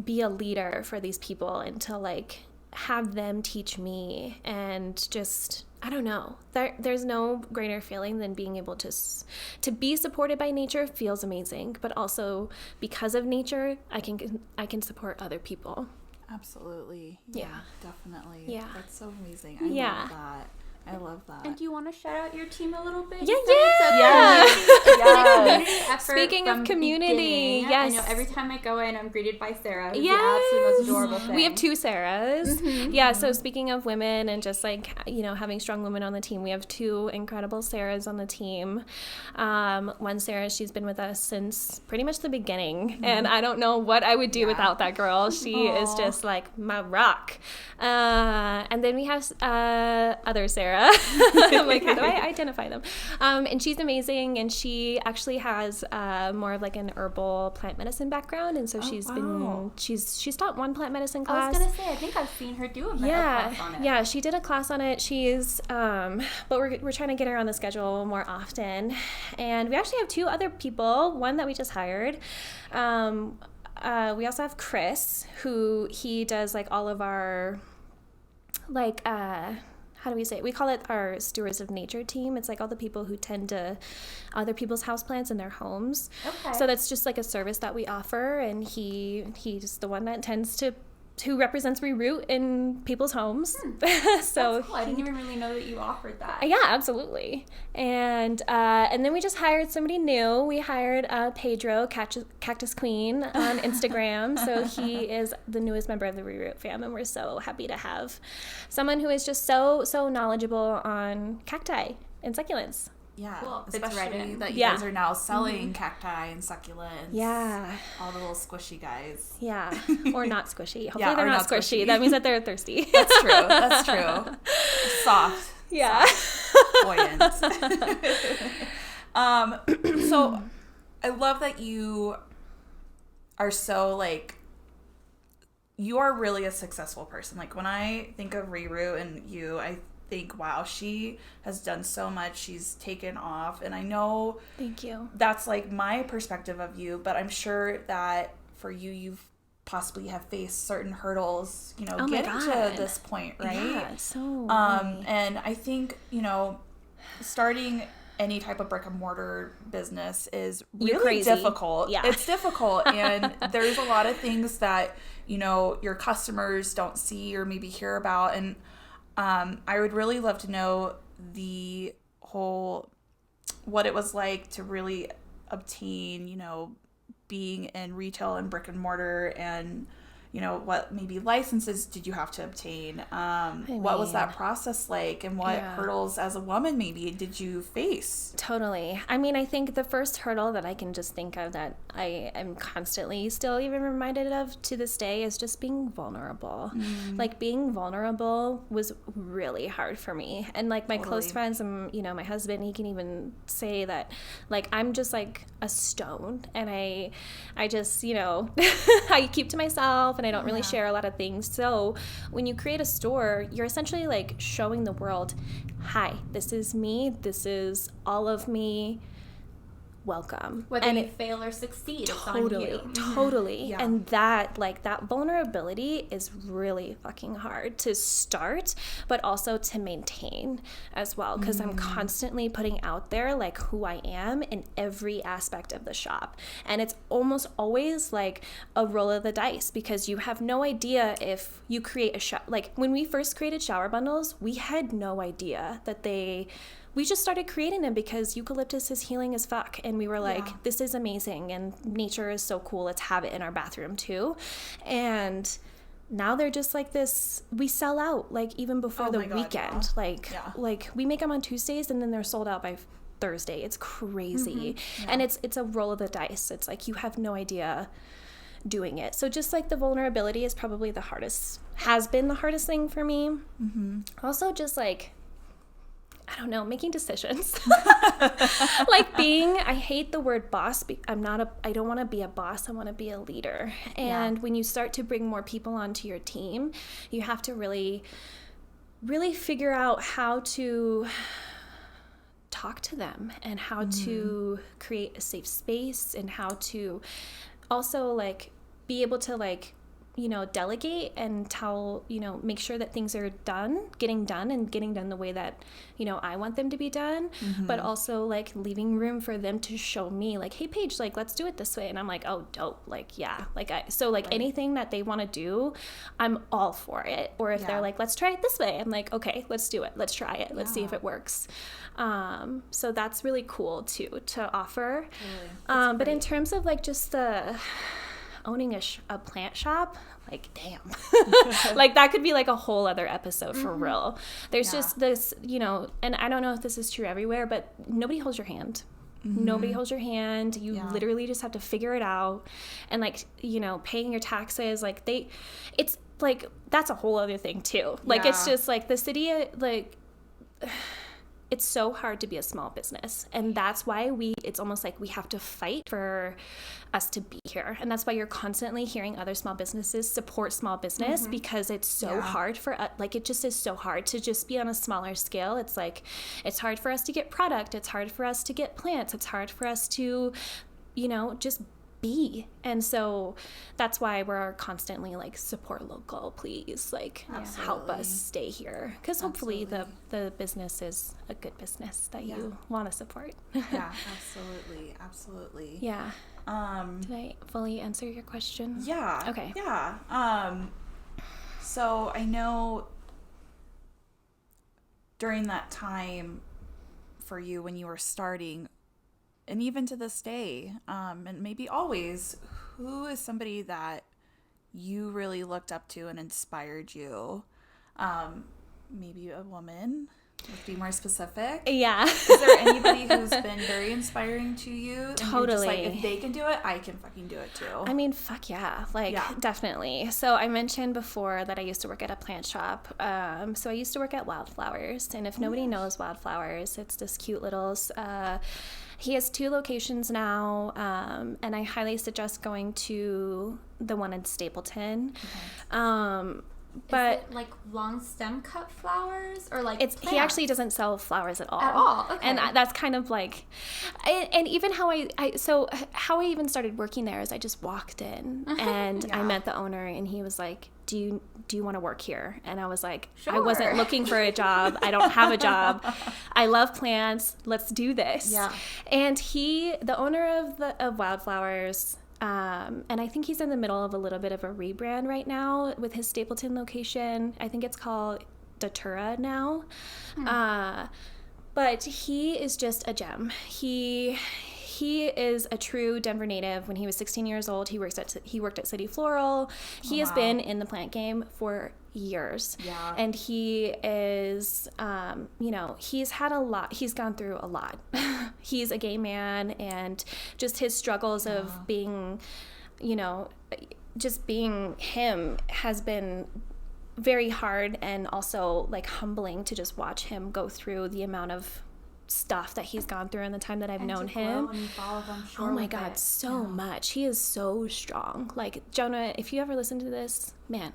be a leader for these people, and to like have them teach me, and just, I don't know. There's no greater feeling than being able to be supported by nature. Feels amazing, but also because of nature, I can support other people. Absolutely. Definitely. That's so amazing. I love that. And do you want to shout out your team a little bit? Yeah. It's been a community effort. Speaking of community, I know every time I go in, I'm greeted by Sarah, who's yes. the absolute most adorable thing. We have 2 Sarahs. So speaking of women and just like, you know, having strong women on the team, we have 2 incredible Sarahs on the team. One Sarah, she's been with us since pretty much the beginning, and I don't know what I would do without that girl. She is just like my rock. And then we have other Sarah. I'm like, how do I identify them? And she's amazing, and she actually has more of like an herbal plant medicine background, and so she's taught one plant medicine class. I was gonna say, I think I've seen her do a class on it. Yeah, she did a class on it. She's but we're trying to get her on the schedule more often, and we actually have 2 other people. One that we just hired. We also have Chris, who he does like all of our like how do we say it? We call it our stewards of nature team. It's like all the people who tend to other people's houseplants in their homes. Okay. So that's just like a service that we offer, and he's the one that tends to who represents ReRoot in people's homes. So that's cool. I didn't even really know that you offered that. Yeah, absolutely. And then we just hired somebody new. We hired Pedro, Cactus Queen, on Instagram. So he is the newest member of the ReRoot fam, and we're so happy to have someone who is just so knowledgeable on cacti and succulents. Yeah, cool. Especially that you guys are now selling cacti and succulents. Yeah. All the little squishy guys. Yeah, or not squishy. Hopefully they're not squishy. That means that they're thirsty. That's true. Soft. Yeah. Soft. Buoyant. So I love that you are so like, you are really a successful person. Like when I think of ReRoot and you, I think, wow, she has done so much. She's taken off, and I know thank you, that's like my perspective of you, but I'm sure that for you've possibly have faced certain hurdles, you know, getting to this point, right? Yeah, so and I think, you know, starting any type of brick and mortar business is really difficult. Yeah. It's difficult, and there's a lot of things that, you know, your customers don't see or maybe hear about, and I would really love to know the whole, what it was like to really obtain, you know, being in retail and brick and mortar, and, you know, what maybe licenses did you have to obtain? What was that process like, and what hurdles as a woman maybe did you face? Totally. I mean, I think the first hurdle that I can just think of that I am constantly still even reminded of to this day is just being vulnerable. Like being vulnerable was really hard for me. And like my close friends and, you know, my husband, he can even say that like I'm just like a stone, and I just, you know, I keep to myself, and I don't really share a lot of things. So when you create a store, you're essentially like showing the world, hi, this is me, this is all of me, welcome. Whether you fail or succeed, it's on you. Totally. Yeah. And that, like, that vulnerability is really fucking hard to start, but also to maintain as well, because I'm constantly putting out there, like, who I am in every aspect of the shop. And it's almost always, like, a roll of the dice, because you have no idea if you create a shop. Like, when we first created shower bundles, we had no idea that we just started creating them because eucalyptus is healing as fuck. And we were like, this is amazing. And nature is so cool. Let's have it in our bathroom too. And now they're just like this. We sell out like even before the weekend. Like we make them on Tuesdays and then they're sold out by Thursday. It's crazy. And it's a roll of the dice. It's like you have no idea doing it. So just like the vulnerability is probably has been the hardest thing for me. Also just like, I don't know, making decisions. Like I hate the word boss. I don't want to be a boss. I want to be a leader. And when you start to bring more people onto your team, you have to really, really figure out how to talk to them and how to create a safe space, and how to also like be able to like, you know, delegate and make sure that things are getting done the way that, you know, I want them to be done, but also like leaving room for them to show me like, hey Paige, like, let's do it this way. And I'm like, oh, dope. Like, yeah. Like, anything that they want to do, I'm all for it. Or if they're like, let's try it this way, I'm like, okay, let's do it. Let's try it. Let's see if it works. So that's really cool too, to offer. But in terms of like just the owning a plant shop, like, damn. Like, that could be like a whole other episode for real. There's just this, you know, and I don't know if this is true everywhere, but nobody holds your hand. Nobody holds your hand. You literally just have to figure it out. And like, you know, paying your taxes, like it's like, that's a whole other thing too. Like, it's just like the city, like, it's so hard to be a small business. And that's why it's almost like we have to fight for us to be here. And that's why you're constantly hearing other small businesses support small business, because it's so hard for us. Like, it just is so hard to just be on a smaller scale. It's like, it's hard for us to get product. It's hard for us to get plants. It's hard for us to, just be. And so that's why we're constantly like, support local, please, like help us stay here, because hopefully the business is a good business that you want to support. Yeah, absolutely. Yeah. Did I fully answer your question? Yeah. Okay. Yeah. So I know during that time for you when you were starting, and even to this day, and maybe always, who is somebody that you really looked up to and inspired you? Maybe a woman? Let's be more specific. Yeah. Is there anybody who's been very inspiring to you? And Totally. Just like, if they can do it, I can fucking do it too. I mean, fuck yeah. Like, definitely. So I mentioned before that I used to work at a plant shop. So I used to work at Wildflowers. And if nobody knows Wildflowers, it's this cute little... he has 2 locations now, and I highly suggest going to the one in Stapleton. Okay. But is it like long stem cut flowers, or like he actually doesn't sell flowers at all. Okay. And that's kind of like, and even how how I even started working there is I just walked in and I met the owner, and he was like, do you want to work here? And I was like, sure. I wasn't looking for a job. I don't have a job. I love plants. Let's do this. Yeah. And the owner of Wildflowers, and I think he's in the middle of a little bit of a rebrand right now with his Stapleton location. I think it's called Datura now. But he is just a gem. He is a true Denver native. When he was 16 years old, he worked at City Floral. He has been in the plant game for years. Yeah. And he is, he's had a lot. He's gone through a lot. He's a gay man, and just his struggles of being, just being him has been very hard, and also like humbling to just watch him go through the amount of stuff that he's gone through in the time that I've known him. Oh my God, so much. He is so strong. Like, Jonah, if you ever listen to this, man,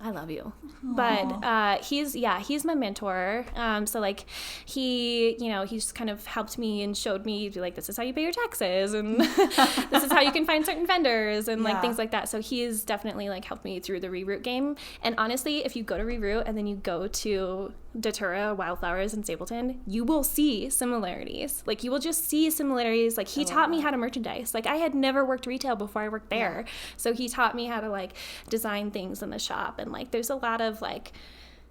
I love you. Aww. But he's my mentor. So like he's kind of helped me and showed me, like, this is how you pay your taxes, and this is how you can find certain vendors, and like things like that. So he has definitely like helped me through the ReRoot game. And honestly, if you go to ReRoot and then you go to Datura, Wildflowers, and Stapleton, you will see similarities. Like, you will just see similarities. Like, he taught me how to merchandise. Like, I had never worked retail before I worked there. So he taught me how to like design things in the shop, and like there's a lot of like,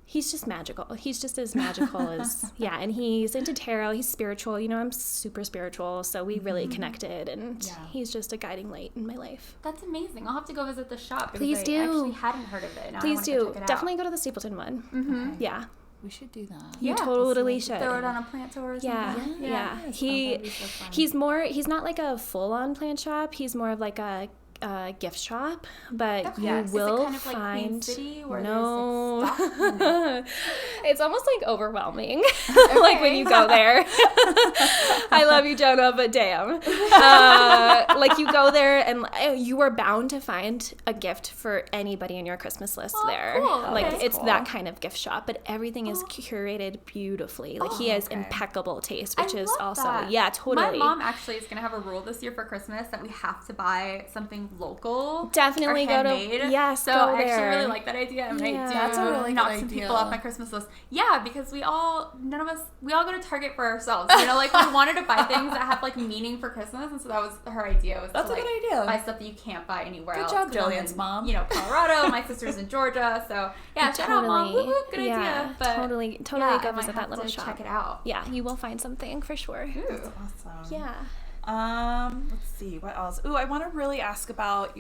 he's just magical. He's just as magical as and he's into tarot. He's spiritual. I'm super spiritual, so we really connected, and he's just a guiding light in my life. That's amazing. I'll have to go visit the shop. Please do. I actually hadn't heard of it. Now Please do. check it Definitely out. go to the Stapleton one. Okay. Yeah. We should do that. You totally should. Throw it on a plant tour or something. Yeah. So He's not like a full-on plant shop. He's more of like a gift shop, but you will Is it kind of like Queen City, where no. there's like stuff? It's almost like overwhelming. Like when you go there. I love you, Jonah, but damn. Like you go there and you are bound to find a gift for anybody in your Christmas list there. Cool. Like Okay. it's that kind of gift shop, but everything is curated beautifully. Like he has impeccable taste, which is also totally. My mom actually is gonna have a rule this year for Christmas that we have to buy something local, definitely go to so go I there. actually really like that idea. I'm gonna That's a really knock good some idea. people off my Christmas list. Because we all go to Target for ourselves. Like we wanted to buy things that have like meaning for Christmas, and so that was her idea. That's a good idea. Buy stuff that you can't buy anywhere else. Good job, Jillian's mom. Colorado. My sister's in Georgia, so shout out, Mom. Woo-hoo, good idea. But totally go visit that little shop. Check it out. Yeah, you will find something for sure. Ooh. That's awesome. Yeah. Let's see, what else? Ooh, I want to really ask about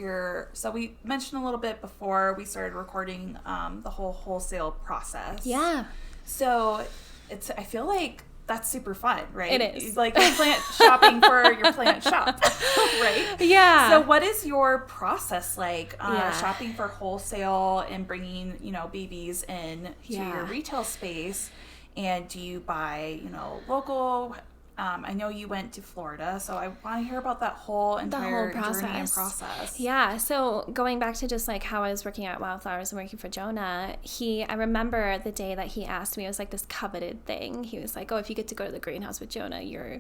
so we mentioned a little bit before we started recording, the whole wholesale process. Yeah. So I feel like that's super fun, right? It is. Like you're plant shopping for your plant shop, right? Yeah. So what is your process like, shopping for wholesale and bringing, babies in to your retail space? And do you buy, local? I know you went to Florida, so I want to hear about that whole entire journey and process. Yeah, so going back to just like how I was working at Wildflowers and working for Jonah, I remember the day that he asked me, it was like this coveted thing. He was like, oh, if you get to go to the greenhouse with Jonah, you're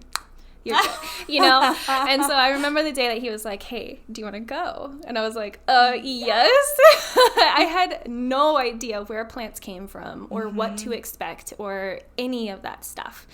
good, And so I remember the day that he was like, hey, do you want to go? And I was like, yes. I had no idea where plants came from or what to expect or any of that stuff.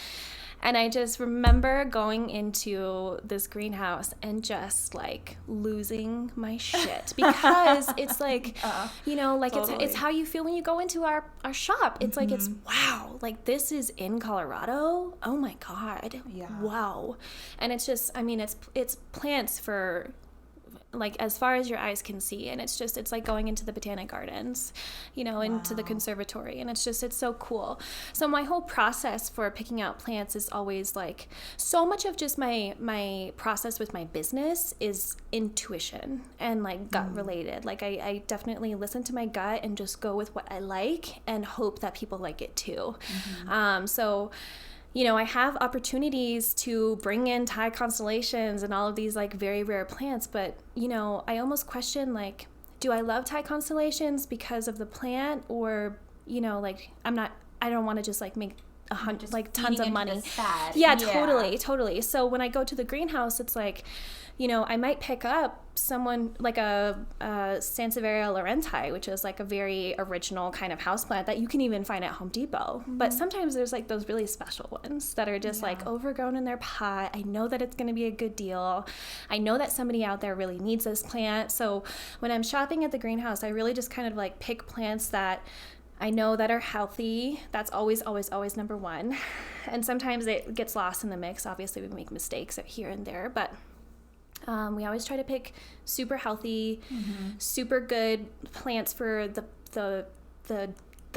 And I just remember going into this greenhouse and just like losing my shit because it's like, totally. it's how you feel when you go into our shop. It's like, it's wow, like this is in Colorado. Oh my God. Yeah. Wow. And it's just, it's plants for like as far as your eyes can see, and it's like going into the botanic gardens, into the conservatory, and it's so cool. So my whole process for picking out plants is always like, so much of just my process with my business is intuition and like gut related. Like I definitely listen to my gut and just go with what I like and hope that people like it too. So I have opportunities to bring in Thai constellations and all of these like very rare plants, but I almost question like, do I love Thai constellations because of the plant, or like I don't want to just like make tons of money. Yeah, totally. So when I go to the greenhouse, it's like, I might pick up someone like a Sansevieria laurenti, which is like a very original kind of houseplant that you can even find at Home Depot. But sometimes there's like those really special ones that are just like overgrown in their pot. I know that it's going to be a good deal. I know that somebody out there really needs this plant. So when I'm shopping at the greenhouse, I really just kind of like pick plants that I know that are healthy. That's always, always, always number one. And sometimes it gets lost in the mix. Obviously, we make mistakes here and there, but we always try to pick super healthy, super good plants for the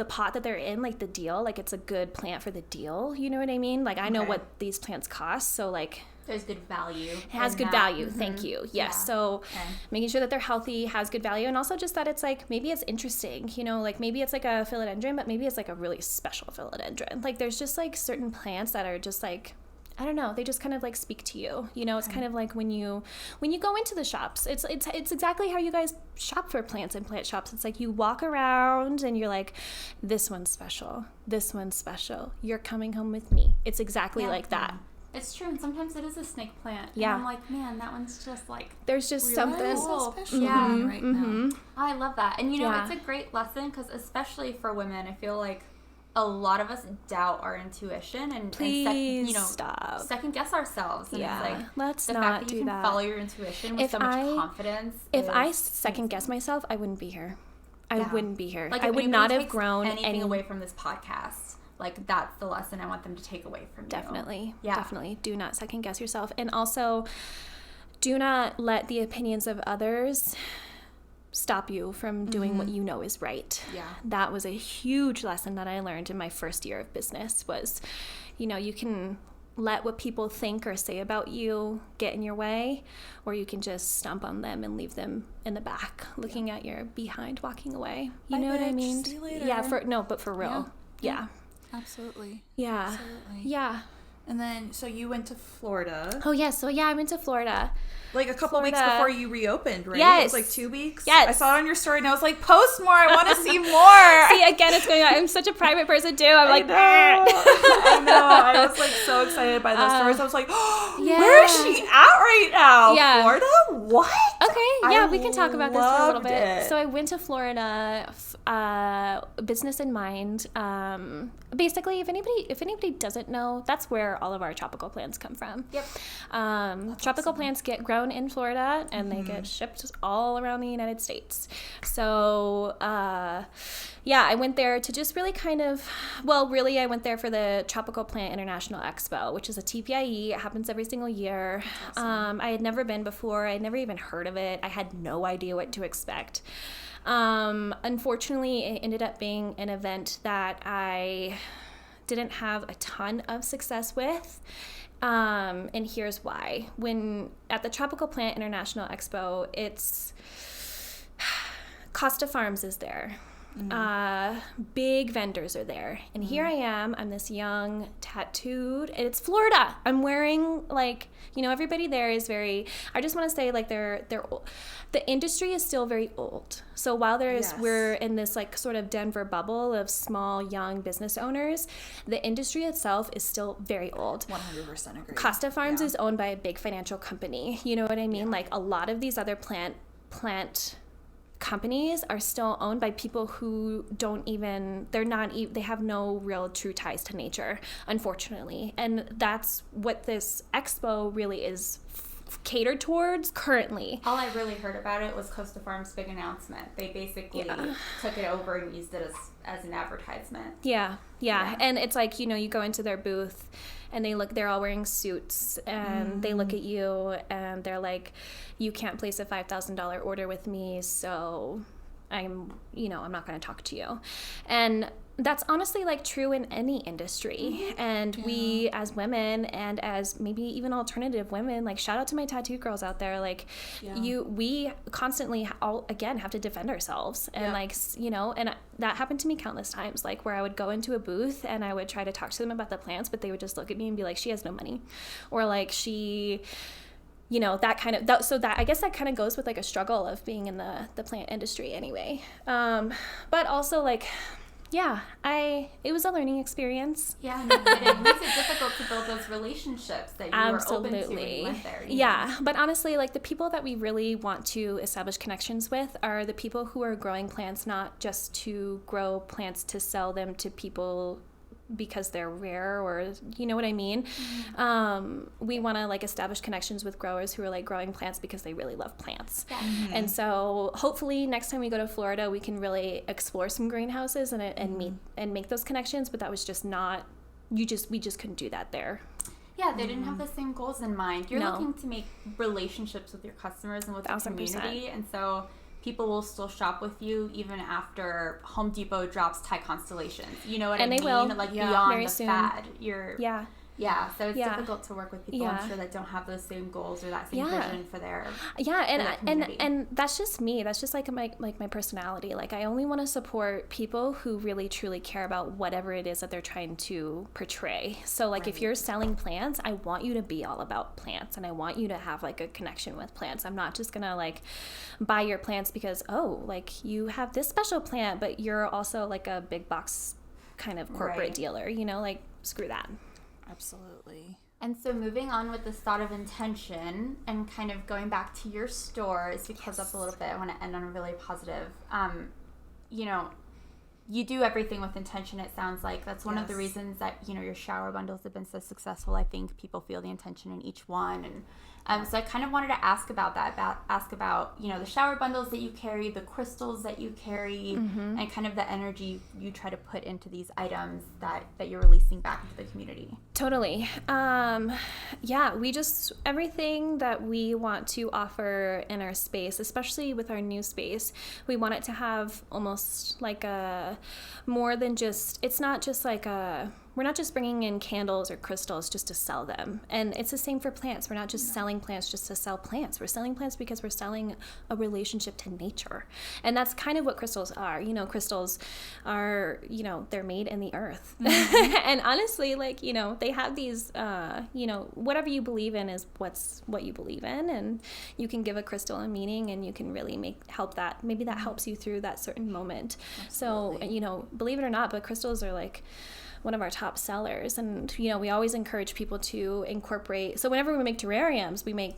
pot that they're in, like the deal. Like it's a good plant for the deal. You know what I mean? Like I know what these plants cost, so like there's good value. It has good value. Thank you. Yes. Yeah. So making sure that they're healthy, has good value, and also just that it's like maybe it's interesting. Like maybe it's like a philodendron, but maybe it's like a really special philodendron. Like there's just like certain plants that are just like, I don't know, they just kind of like speak to you. It's kind of like when you go into the shops, it's exactly how you guys shop for plants in plant shops. It's like you walk around and you're like, this one's special, you're coming home with me. It's exactly like that. It's true, and sometimes it is a snake plant. Yeah. And I'm like, man, that one's just like, there's just really something so special right now. I love that. And it's a great lesson because especially for women, I feel like a lot of us doubt our intuition and stop. second guess ourselves. And it's like, let's the not fact that do you can that. follow your intuition with so much confidence. If I second guess myself, I wouldn't be here. I wouldn't be here. Like, I would not have grown anything away from this podcast. Like, that's the lesson I want them to take away from you. Definitely. Do not second guess yourself. And also, do not let the opinions of others stop you from doing what you know is right. Yeah. That was a huge lesson that I learned in my first year of business was, you can let what people think or say about you get in your way, or you can just stomp on them and leave them in the back, looking at your behind, walking away. You know what I mean? See you later. Yeah, but for real. Yeah. Absolutely. Yeah. Absolutely. Yeah. And then, so you went to Florida. Oh, yes. So, I went to Florida. Like a couple weeks before you reopened, right? Yes. It was like 2 weeks? Yes. I saw it on your story and I was like, post more. I want to see more. See, again, it's going on. I'm such a private person, too. I'm like, I know. I was like so excited by those stories. I was like, where is she at right now? Yeah. Florida? What? Okay. Yeah, we can talk about this for a little bit. So I went to Florida, business in mind. Basically, if anybody doesn't know, that's where all of our tropical plants come from. Yep. Tropical plants get grown in Florida and they get shipped all around the United States. So, I went there to just really I went there for the Tropical Plant International Expo, which is a TPIE. It happens every single year. Awesome. I had never been before. I had never even heard of it. I had no idea what to expect. Unfortunately, it ended up being an event that I didn't have a ton of success with. And here's why. When at the Tropical Plant International Expo, it's Costa Farms is there. big vendors are there. And here I am, I'm this young, tattooed, and it's Florida. I'm wearing, like, you know, everybody there is very, I just want to say, like, they're old. The industry is still very old. So while we're in this, like, sort of Denver bubble of small, young business owners, the industry itself is still very old. 100% agree. Costa Farms is owned by a big financial company. You know what I mean? Yeah. Like, a lot of these other plant companies are still owned by people who they have no real true ties to nature, unfortunately. And that's what this expo really is catered towards currently. All I really heard about it was Costa Farms' big announcement. They basically took it over and used it as an advertisement. Yeah. And it's like, you know, you go into their booth and they're all wearing suits, and they look at you and they're like, you can't place a $5,000 order with me, so I'm not going to talk to you. And that's honestly, like, true in any industry. And we as women, and as maybe even alternative women, like, shout out to my tattoo girls out there, like, we constantly have to defend ourselves. And like, you know, and that happened to me countless times, like, where I would go into a booth and I would try to talk to them about the plants, but they would just look at me and be like, she has no money, or like, she, you know, that kind of, so that, I guess that kind of goes with, like, a struggle of being in the plant industry anyway. But also, like, it was a learning experience. Yeah, no, it makes it difficult to build those relationships that you were open to when you went there. Yeah, but honestly, like, the people that we really want to establish connections with are the people who are growing plants, not just to grow plants to sell them to people because they're rare, or you know what I mean. We want to, like, establish connections with growers who are, like, growing plants because they really love plants. And so hopefully next time we go to Florida, we can really explore some greenhouses and meet and make those connections. But that was just not, we just couldn't do that there. Yeah, they didn't have the same goals in mind. You're looking to make relationships with your customers and with the community, and so people will still shop with you even after Home Depot drops Thai constellations. You know what I mean? And they will. Like, beyond very the soon. fad. So it's Yeah. difficult to work with people, I'm sure, that don't have those same goals or that same vision for their community. And that's just me. That's just, like, my personality. Like, I only want to support people who really truly care about whatever it is that they're trying to portray. So, like, if you're selling plants, I want you to be all about plants, and I want you to have, like, a connection with plants. I'm not just gonna, like, buy your plants because, like, you have this special plant, but you're also, like, a big box kind of corporate dealer, you know, like, screw that. Absolutely. And so moving on with this thought of intention and kind of going back to your store, as we close up a little bit, I want to end on a really positive, you know, you do everything with intention, it sounds like. That's one of the reasons that, you know, your shower bundles have been so successful. I think people feel the intention in each one. And so I kind of wanted to ask about that, you know, the shower bundles that you carry, the crystals that you carry, and kind of the energy you try to put into these items that you're releasing back into the community. Totally. Everything that we want to offer in our space, especially with our new space, we want it to have almost like it's not just like we're not just bringing in candles or crystals just to sell them. And it's the same for plants. We're not just selling plants just to sell plants. We're selling plants because we're selling a relationship to nature. And that's kind of what crystals are. You know, crystals are, you know, they're made in the earth. And honestly, like, you know, they have these, you know, whatever you believe in is what you believe in. And you can give a crystal a meaning, and you can really maybe that helps you through that certain moment. Absolutely. So, you know, believe it or not, but crystals are, like, one of our top sellers. And, you know, we always encourage people to incorporate. So whenever we make terrariums, we make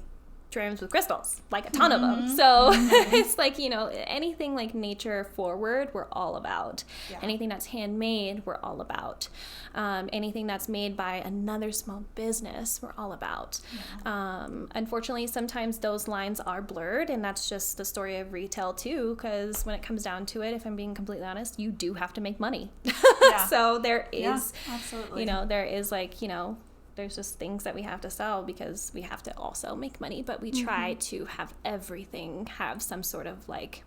terrariums with crystals, like a ton of them. So it's like, you know, anything like nature forward, we're all about. Anything that's handmade, we're all about. Anything that's made by another small business, we're all about. Unfortunately, sometimes those lines are blurred, and that's just the story of retail too, because when it comes down to it, if I'm being completely honest, you do have to make money. So there is, absolutely. You know, there is, like, you know, there's just things that we have to sell because we have to also make money, but we try to have everything have some sort of, like,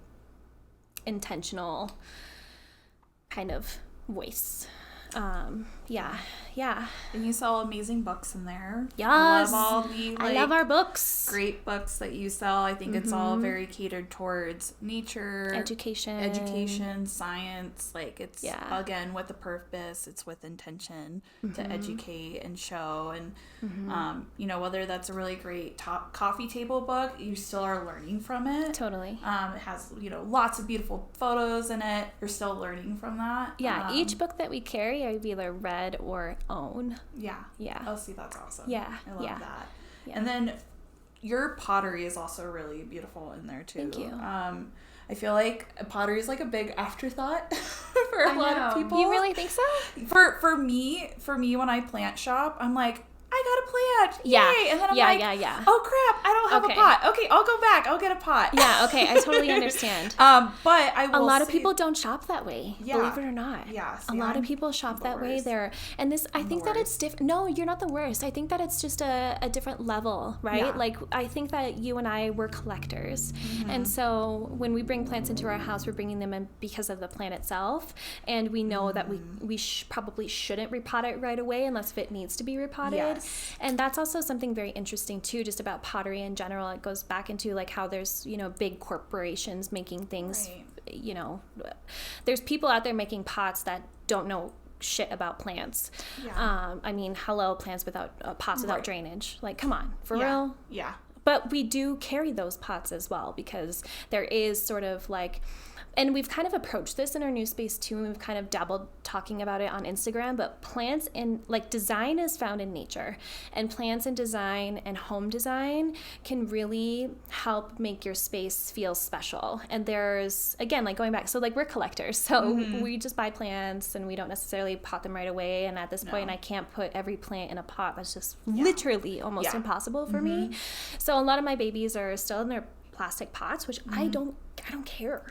intentional kind of voice. Yeah. And you sell amazing books in there. Yes. I love all the I love our books. great books that you sell. I think it's all very catered towards nature, education, science. Like it's again with a purpose. It's with intention to educate and show. And you know, whether that's a really great top coffee table book, you still are learning from it. Totally. It has, you know, lots of beautiful photos in it. You're still learning from that. Yeah. Each book that we carry, I've either read or own. Yeah. Oh, see, that's awesome. Yeah. I love that. Yeah. And then your pottery is also really beautiful in there too. Thank you. I feel like pottery is like a big afterthought for a lot of people. You really think so? For me, when I plant shop, I'm like, I got a plant. Yeah. Yay. And then I'm like, oh crap, I don't have a pot. Okay, I'll go back. I'll get a pot. Yeah, okay, I totally understand. But I will a lot of people don't shop that way, believe it or not. Yeah. A lot of people shop that way there. And this, I think that it's different. No, you're not the worst. I think that it's just a different level, right? Yeah. Like, I think that you and I were collectors. And so when we bring plants into our house, we're bringing them in because of the plant itself. And we know that we probably shouldn't repot it right away unless if it needs to be repotted. Yes. And that's also something very interesting too, just about pottery in general. It goes back into like how there's, you know, big corporations making things, you know, there's people out there making pots that don't know shit about plants. I mean, hello, plants without pots without drainage. Like, come on, for real? Yeah. But we do carry those pots as well because there is sort of like, and we've kind of approached this in our new space too, and we've kind of dabbled talking about it on Instagram, but plants and like design is found in nature, and plants and design and home design can really help make your space feel special. And there's, again, like going back, so like we're collectors, so we just buy plants and we don't necessarily pot them right away. And at this point, I can't put every plant in a pot. That's just literally almost impossible for me. So a lot of my babies are still in their plastic pots, which I don't care.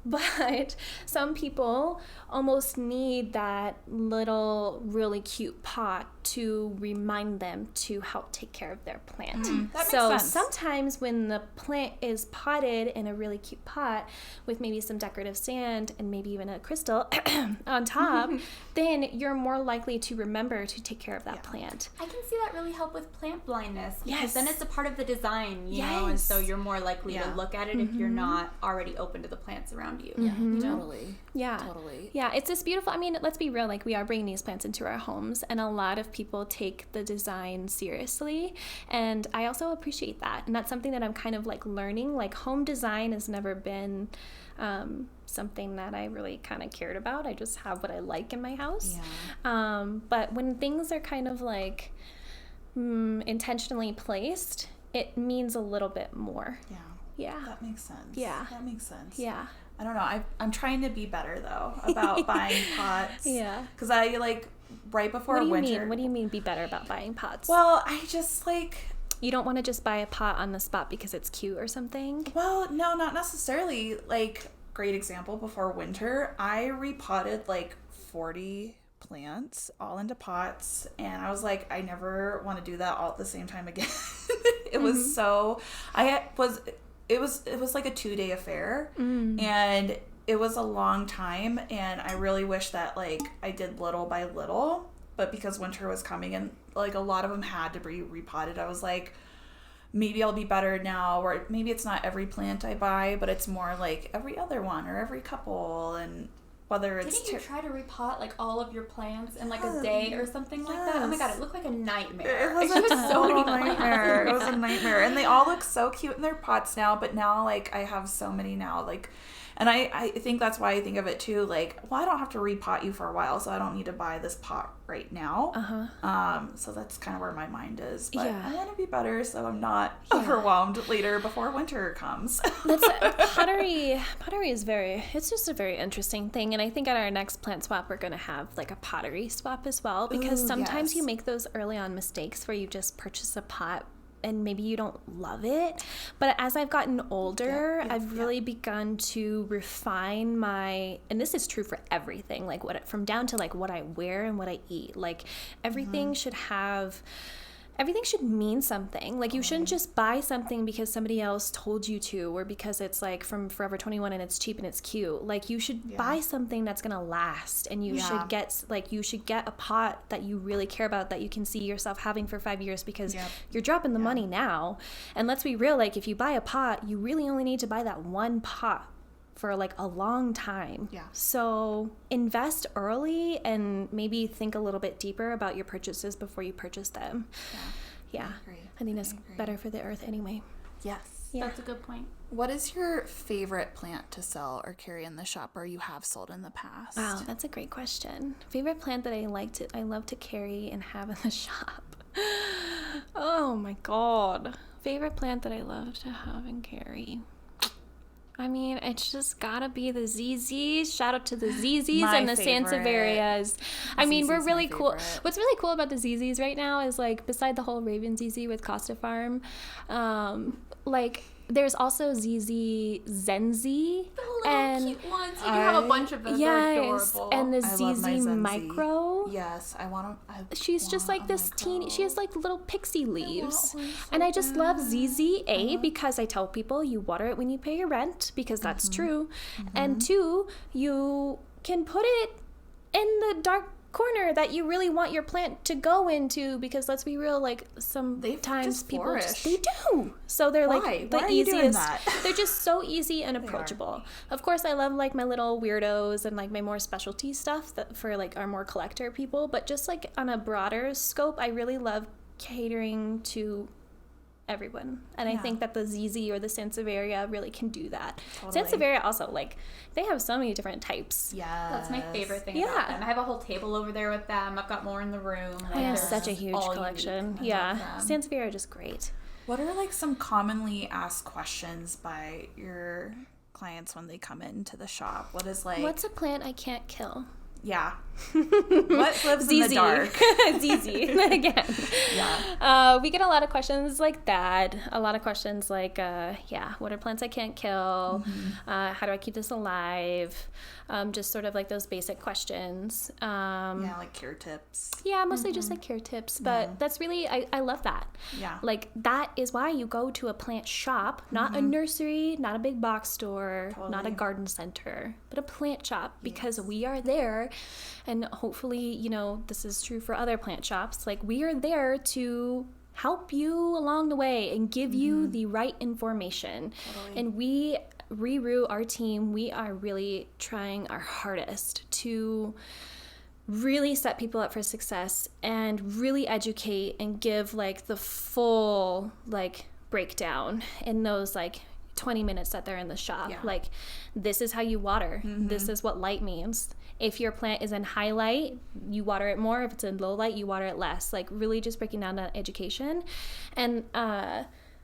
But some people almost need that little really cute pot to remind them to help take care of their plant. That so makes sense. Sometimes when the plant is potted in a really cute pot with maybe some decorative sand and maybe even a crystal on top, then you're more likely to remember to take care of that plant. I can see that really help with plant blindness because then it's a part of the design, you know, and so you're more likely to look at it if you're not already open to the plants around you. You know? Totally. Yeah, it's this beautiful, I mean, let's be real, like we are bringing these plants into our homes, and a lot of people take the design seriously, and I also appreciate that. And that's something that I'm kind of like learning. Like home design has never been something that I really kind of cared about. I just have what I like in my house. But when things are kind of like intentionally placed, it means a little bit more. Yeah. That makes sense. Yeah. Yeah. I don't know. I'm trying to be better though about buying pots. Because I like right before winter. What do you mean be better about buying pots? Well, I just like. You don't want to just buy a pot on the spot because it's cute or something? Well, no, not necessarily. Like, great example, before winter, I repotted like 40 plants all into pots, and I was like, I never want to do that all at the same time again. It was so. It was like a 2-day affair, and it was a long time, and I really wish that like I did little by little, but because winter was coming and like a lot of them had to be repotted, I was like, maybe I'll be better now, or maybe it's not every plant I buy, but it's more like every other one or every couple, and whether it's... Didn't you try to repot like all of your plants in like a day or something like that? Oh my god, it looked like a nightmare. It was a total nightmare. It was a nightmare. And they all look so cute in their pots now, but now like I have so many now, like, and I think that's why I think of it too, like, well, I don't have to repot you for a while, so I don't need to buy this pot right now. So that's kind of where my mind is. But I want to be better so I'm not overwhelmed later before winter comes. Pottery is it's just a very interesting thing. And I think at our next plant swap, we're going to have like a pottery swap as well, because sometimes you make those early on mistakes where you just purchase a pot and maybe you don't love it. But as I've gotten older, I've really begun to refine my, and this is true for everything, like from down to like what I wear and what I eat. Like everything should have everything should mean something. Like, you shouldn't just buy something because somebody else told you to, or because it's like from Forever 21 and it's cheap and it's cute. Like, you should buy something that's gonna last, and you should get a pot that you really care about, that you can see yourself having for 5 years, because you're dropping the money now. And let's be real, like, if you buy a pot, you really only need to buy that one pot for like a long time. So invest early and maybe think a little bit deeper about your purchases before you purchase them. I think that's better for the earth anyway. Yes. That's a good point. What is your favorite plant to sell or carry in the shop, or you have sold in the past? Wow, that's a great question. Favorite plant that I love to carry and have in the shop. Oh my God. Favorite plant that I love to have and carry. I mean, it's just gotta be the ZZs. Shout out to the ZZs and the Sansevierias. I mean, we're really cool. What's really cool about the ZZs right now is, like, beside the whole Raven ZZ with Costa Farm, like, there's also ZZ Zenzi. The little cute ones. You do have a bunch of those. They're adorable. And the ZZ Micro. Yes, I want them. She's just like this teeny. She has like little pixie leaves. And I just love ZZA because I tell people you water it when you pay your rent, because that's true. And 2, you can put it in the dark corner that you really want your plant to go into, because let's be real, like, sometimes people just, they do. So they're like the easiest. They're just so easy and approachable. Of course, I love like my little weirdos and like my more specialty stuff that for like our more collector people, but just like on a broader scope, I really love catering to everyone. And I think that the ZZ or the Sansevieria really can do that. Sansevieria also, like, they have so many different types. That's my favorite thing about them. I have a whole table over there with them. I've got more in the room. I have such a huge collection. Sansevieria are just great. What are like some commonly asked questions by your clients when they come into the shop? What is like, what's a plant I can't kill? What lives in the dark? ZZ again. We get a lot of questions like that. A lot of questions like, what are plants I can't kill? How do I keep this alive? Just sort of like those basic questions. Like care tips. Mostly just like care tips. But that's really, I love that. Like, that is why you go to a plant shop, not a nursery, not a big box store, not a garden center, but a plant shop, because we are there. And hopefully, you know, this is true for other plant shops. Like, we are there to help you along the way and give you the right information. And we, ReRoot, our team, we are really trying our hardest to really set people up for success and really educate and give like the full like breakdown in those like 20 minutes that they're in the shop. Like, this is how you water. This is what light means. If your plant is in high light, you water it more. If it's in low light, you water it less. Like, really just breaking down that education. And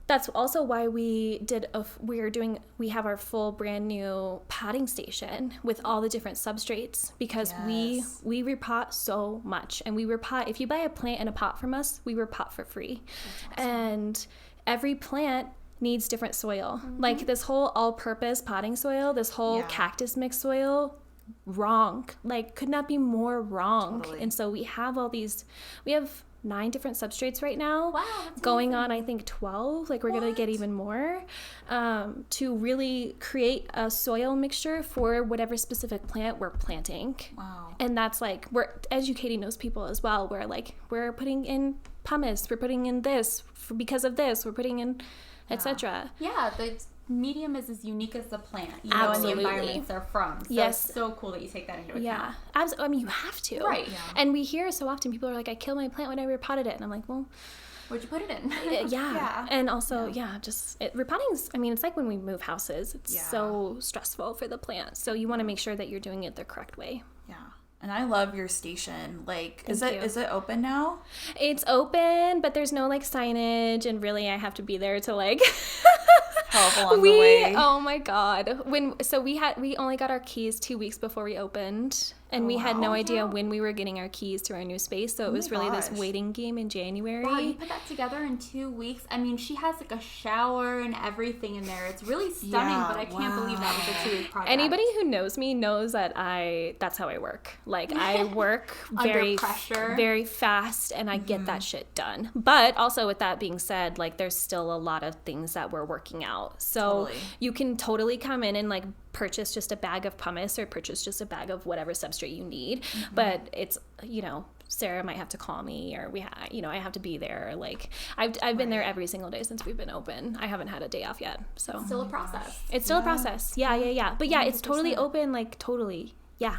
that's also why we have our full brand new potting station with all the different substrates, because we repot so much. And we repot, if you buy a plant in a pot from us, we repot for free. Awesome. And every plant needs different soil. Like, this whole all-purpose potting soil, this whole cactus mix soil, wrong. Like, could not be more wrong. And so we have 9 different substrates right now. Wow, that's going amazing. on, I think 12. Like, we're gonna get even more to really create a soil mixture for whatever specific plant we're planting. Wow. And that's like, we're educating those people as well. We're putting in pumice, we're putting in this because of this, we're putting in etc. The medium is as unique as the plant, you know, and the environments they're from. So it's so cool that you take that into account. Absolutely. I mean, you have to. Right. And we hear so often people are like, I killed my plant when I repotted it. And I'm like, well, where'd you put it in? And also, just repotting's, I mean, it's like when we move houses. It's so stressful for the plant. So you want to make sure that you're doing it the correct way. Yeah. And I love your station. Like, is it open now? It's open, but there's no like signage, and really I have to be there to like help along the way. Oh my God. We only got our keys 2 weeks before we opened, And we had no idea when we were getting our keys to our new space, so it was really this waiting game in January. Wow, you put that together in 2 weeks. I mean, she has like a shower and everything in there. It's really stunning, but I can't believe that was a 2-week project. Anybody who knows me knows that that's how I work. Like, I work very pressure, very fast, and I get that shit done. But also, with that being said, like, there's still a lot of things that we're working out. So you can totally come in and like purchase just a bag of pumice or purchase just a bag of whatever substrate you need. But it's, you know, Sarah might have to call me, or I have to be there. Like, I've been there every single day since we've been open. I haven't had a day off yet. So it's still a process. It's still a process. Yeah. But yeah, 100%. It's totally open, like totally. Yeah.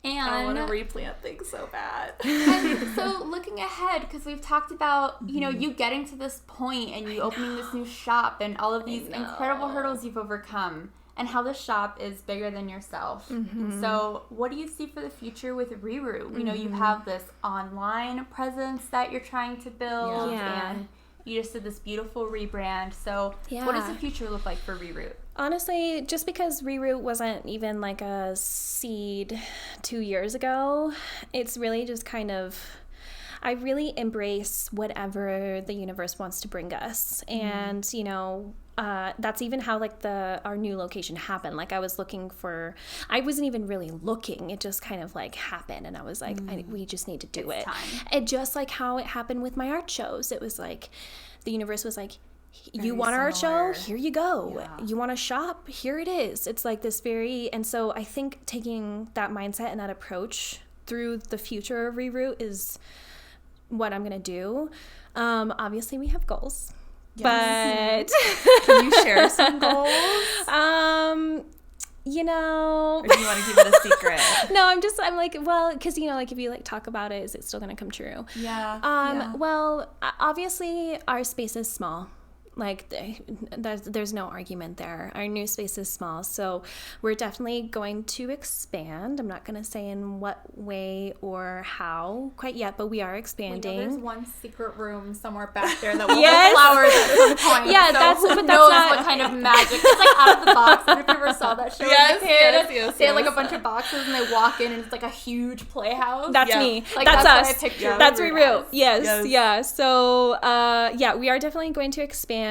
And I want to replant things so bad. And so looking ahead, because we've talked about, you know, you getting to this point and you opening this new shop and all of these incredible hurdles you've overcome, and how the shop is bigger than yourself. And so what do you see for the future with ReRoot? You know, you have this online presence that you're trying to build, and you just did this beautiful rebrand. So what does the future look like for ReRoot? Honestly, just because ReRoot wasn't even like a seed 2 years ago, it's really just kind of, I really embrace whatever the universe wants to bring us. And, you know, that's even how like our new location happened. Like, I wasn't even really looking. It just kind of like happened, and I was like, we just need to do it. And just like how it happened with my art shows, it was like the universe was like, you want an art show? Here you go. Yeah. You want a shop? Here it is. It's like this and so I think taking that mindset and that approach through the future of ReRoot is what I'm going to do. Obviously, we have goals. Yes. But can you share some goals? You know, or do you want to keep it a secret? No, I'm like, well, because, you know, like, if you like talk about it, is it still going to come true? Well, obviously our space is small. Like, there's no argument there. Our new space is small, so we're definitely going to expand. I'm not going to say in what way or how quite yet, but we are expanding. We know there's one secret room somewhere back there that will have flowers at some point. Yeah, so that's not what kind of magic. It's like out of the box. I don't know if you ever saw that show. Yes. They have like a bunch of boxes, and they walk in, and it's like a huge playhouse. That's me. Like, that's us. What I picture. That's ReRoot. Yes. Yeah. So, we are definitely going to expand.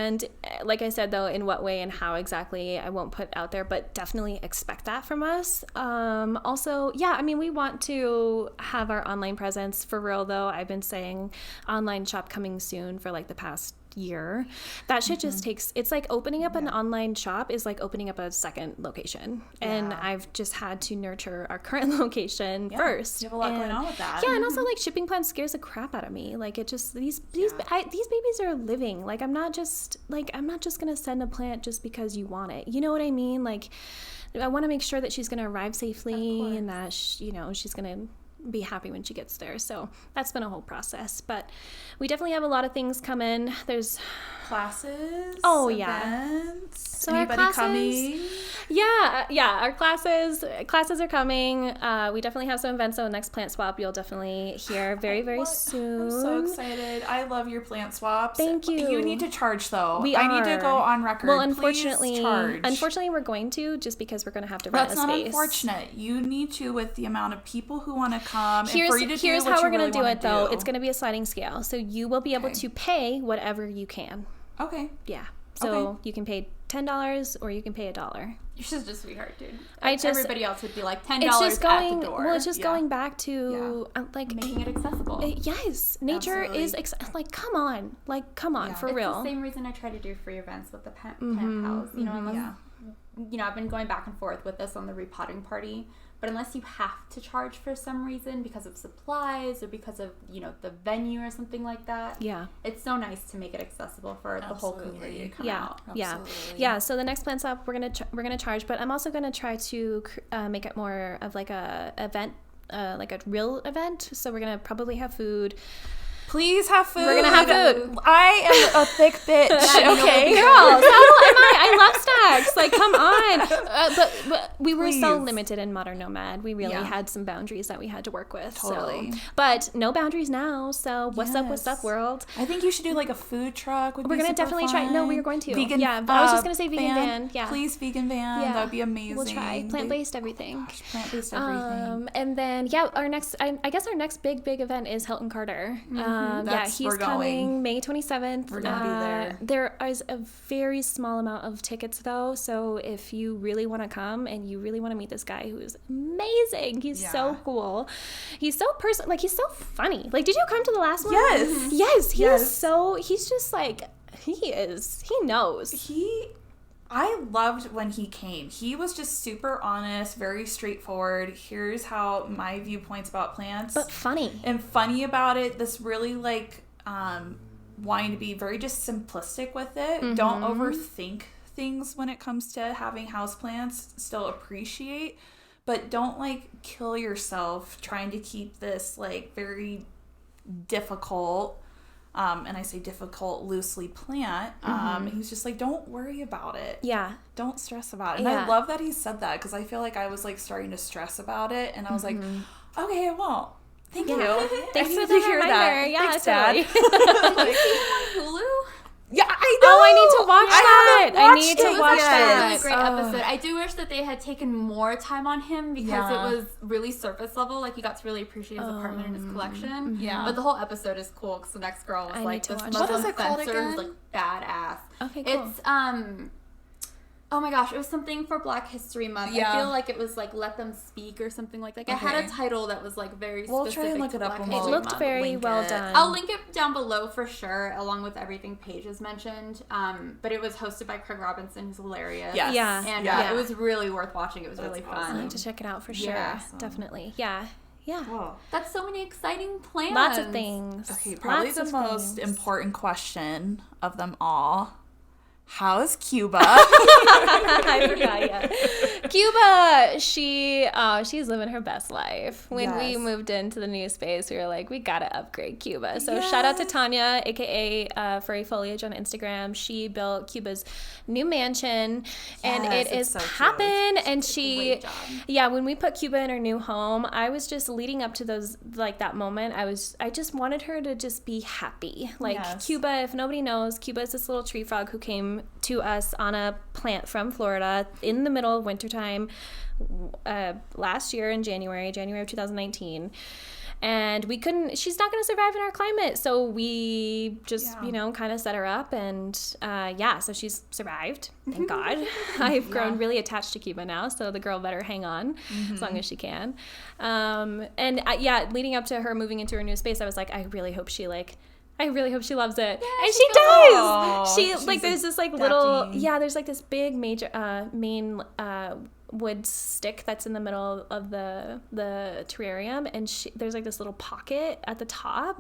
Like I said, though, in what way and how exactly, I won't put out there, but definitely expect that from us. Also, I mean, we want to have our online presence for real, though. I've been saying online shop coming soon for like the past year. That shit just takes, it's like opening up an online shop is like opening up a second location. And I've just had to nurture our current location first. You have a lot going on with that. Yeah, and also like shipping plans scares the crap out of me. Like, it just, these babies are living. Like, I'm not just gonna send a plant just because you want it. You know what I mean? Like, I want to make sure that she's gonna arrive safely and that she's gonna be happy when she gets there. So that's been a whole process, but we definitely have a lot of things coming. There's classes, events. So anybody our classes, coming? Our classes are coming. We definitely have some events. So next plant swap, you'll definitely hear very, very soon. I'm so excited. I love your plant swaps. Thank you. You need to charge, though. I need to go on record. Well, unfortunately we're going to, just because we're going to have to rent a space. That's not unfortunate. You need to, with the amount of people who want to come. Here's how we're going to do it, though. It's going to be a sliding scale. So you will be able to pay whatever you can. Okay. Yeah. So you can pay $10 or you can pay $1. You're just a sweetheart, dude. Everybody else would be like $10 at the door. Well, it's just going back to like making it accessible. Yes, nature is like, come on, for real. It's the same reason I try to do free events with the plant pals. You know, unless I've been going back and forth with this on the repotting party. But unless you have to charge for some reason because of supplies or because of, the venue or something like that. Yeah. It's so nice to make it accessible for the whole community to come out. Yeah. So the next plan stop, we're gonna charge, but I'm also gonna try to make it more of like a event, like a real event. So we're gonna probably have food. Please have food. We're gonna have food. I am a thick bitch. Okay, girl. So am I. I love bucks. Like, come on. But we were so Please. limited in Modern Nomad. We really Yeah. had some boundaries that we had to work with. Totally. So. But no boundaries now. So what's Yes. up, world? I think you should do like a food truck. We're going to definitely try. No, we are going to. Vegan. Yeah, I was just going to say vegan van. Yeah. Please, vegan van. Yeah. That would be amazing. We'll try. Plant-based everything. Gosh, plant-based everything. And then, yeah, I guess our next big event is Hilton Carter. He's we're coming going. May 27th. We're gonna be there. There is a very small amount of tickets, though, so if you really want to come and you really want to meet this guy who is amazing, he's so cool. He's so he's so funny. Like, did you come to the last one? Yes. Yes, he's just like, he knows. I loved when he came. He was just super honest, very straightforward. Here's how my viewpoints about plants. But funny. And funny about it. This really like wanting to be very just simplistic with it. Mm-hmm. Don't overthink things when it comes to having houseplants. Still appreciate, but don't like kill yourself trying to keep this like very difficult, and I say difficult loosely plant. He's just like, don't worry about it. Yeah. Don't stress about it. And I love that he said that, because I feel like I was like starting to stress about it, and I was like, okay, I won't. Thank you. Thanks I for need the to hear reminder. that. Yeah, Thanks, totally. Dad. Hulu? Yeah, I know. Oh, I need to watch that. I I need to watch It that. was a really great episode. I do wish that they had taken more time on him, because it was really surface level. Like, you got to really appreciate his apartment and his collection. Yeah. But the whole episode is cool, because the next girl was I like need to this watch Muslim that. What is it called fencer who's again? like badass. Okay, cool. It's oh my gosh, it was something for Black History Month. Yeah. I feel like it was like Let Them Speak or something like that. It had a title that was like very specific. We'll try and look to it up Black when It History we'll looked Month. very link well it. done. I'll link it down below for sure, along with everything Paige has mentioned. But it was hosted by Craig Robinson, who's hilarious. Yes. Yeah. And Yeah. it was really worth watching. It was really I fun. need to check it out for sure. Yeah. Definitely. Yeah. Yeah. Whoa. That's so many exciting plans. Lots of things. Okay, probably Lots the of most things. important question of them all. How is Cuba? I forgot, yeah. Cuba, she's living her best life. When we Yes. moved into the new space, we were like, we gotta upgrade Cuba. So shout out to Tanya, aka Furry Foliage on Instagram. She built Cuba's new mansion, and it it's is so cute. poppin'. And Great job. when we put Cuba in her new home, I was just leading up to those, like that moment. I just wanted her to just be happy. Like Yes. Cuba, if nobody knows, Cuba is this little tree frog who came to us on a plant from Florida in the middle of wintertime last year in January of 2019. And she's not going to survive in our climate. So we just, kind of set her up, and so she's survived. Thank God. I've grown really attached to Cuba now, so the girl better hang on as long as she can. Leading up to her moving into her new space, I was like, I really hope she loves it. Yeah, and she she does. she's There's this like adapting. there's like this big main wood stick that's in the middle of the terrarium, and there's like this little pocket at the top,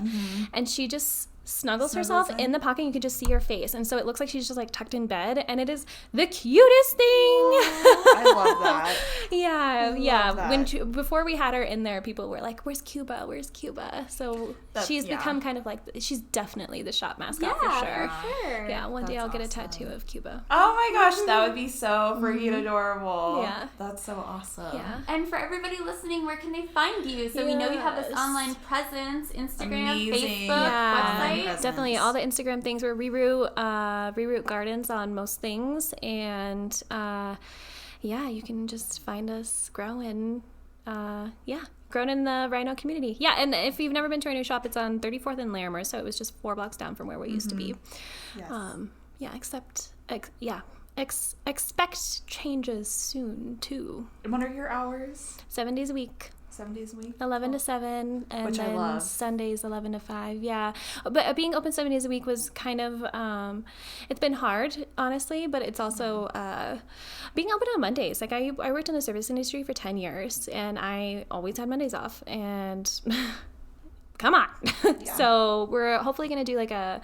and she just snuggles herself in the pocket. You can just see her face, and so it looks like she's just like tucked in bed, and it is the cutest thing. I love that. Yeah. Before we had her in there, people were like, "Where's Cuba? Where's Cuba?" So she's become kind of like, she's definitely the shop mascot for sure. Yeah, one day I'll get a tattoo of Cuba. Oh my gosh, that would be so freaking adorable. Yeah. That's so awesome. Yeah. And for everybody listening, where can they find you? So we know you have this online presence, Instagram, Amazing. Facebook, Yeah. website. Definitely all the Instagram things. We're ReRoot Gardens on most things, and you can just find us growing. Grown in the Rhino community. Yeah, and if you've never been to our new shop, it's on 34th and Larimer, so it was just 4 blocks down from where we used to be. Yes. Expect changes soon too. And what are your hours? 7 days a week. 7 days a week? 11 to 7, and Which I then love. Sundays 11 to 5. Yeah, but being open 7 days a week was kind of it's been hard, honestly, but it's also being open on Mondays. Like I worked in the service industry for 10 years, and I always had Mondays off, and come on. So we're hopefully going to do like a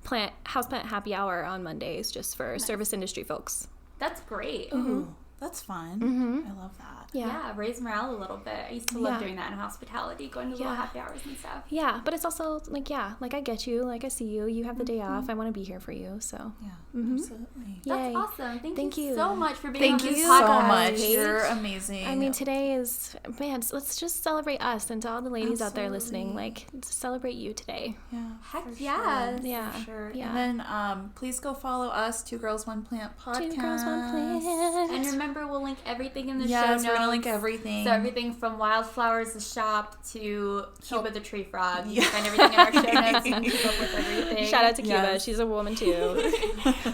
houseplant happy hour on Mondays just for service industry folks. That's great. Ooh, That's fun. Mm-hmm. I love that. Yeah, raise morale a little bit. I used to love doing that in hospitality, going to little happy hours and stuff. Yeah, but it's also like, I get you. Like, I see you. You have the day off. I want to be here for you. So Yeah, absolutely. That's Yay. awesome. Thank you so much for being on Thank this you podcast. so much. You're amazing. I mean, today is, man, let's just celebrate us, and to all the ladies out there listening, like, celebrate you today. Yeah. Heck for yes. Sure. Yeah. For sure. Yeah. And then please go follow us, 2 Girls, 1 Plant podcast. 2 Girls, 1 Plant. And remember, we'll link everything in the show Yes, notes. we're going to link everything. So everything from Wildflowers, the shop, to Cuba the Tree Frog. You Yeah. can find everything in our show notes and keep up with everything. Shout out to Cuba. Yes. She's a woman, too.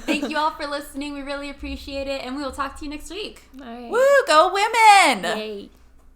Thank you all for listening. We really appreciate it. And we will talk to you next week. All right. Woo, go women! Yay.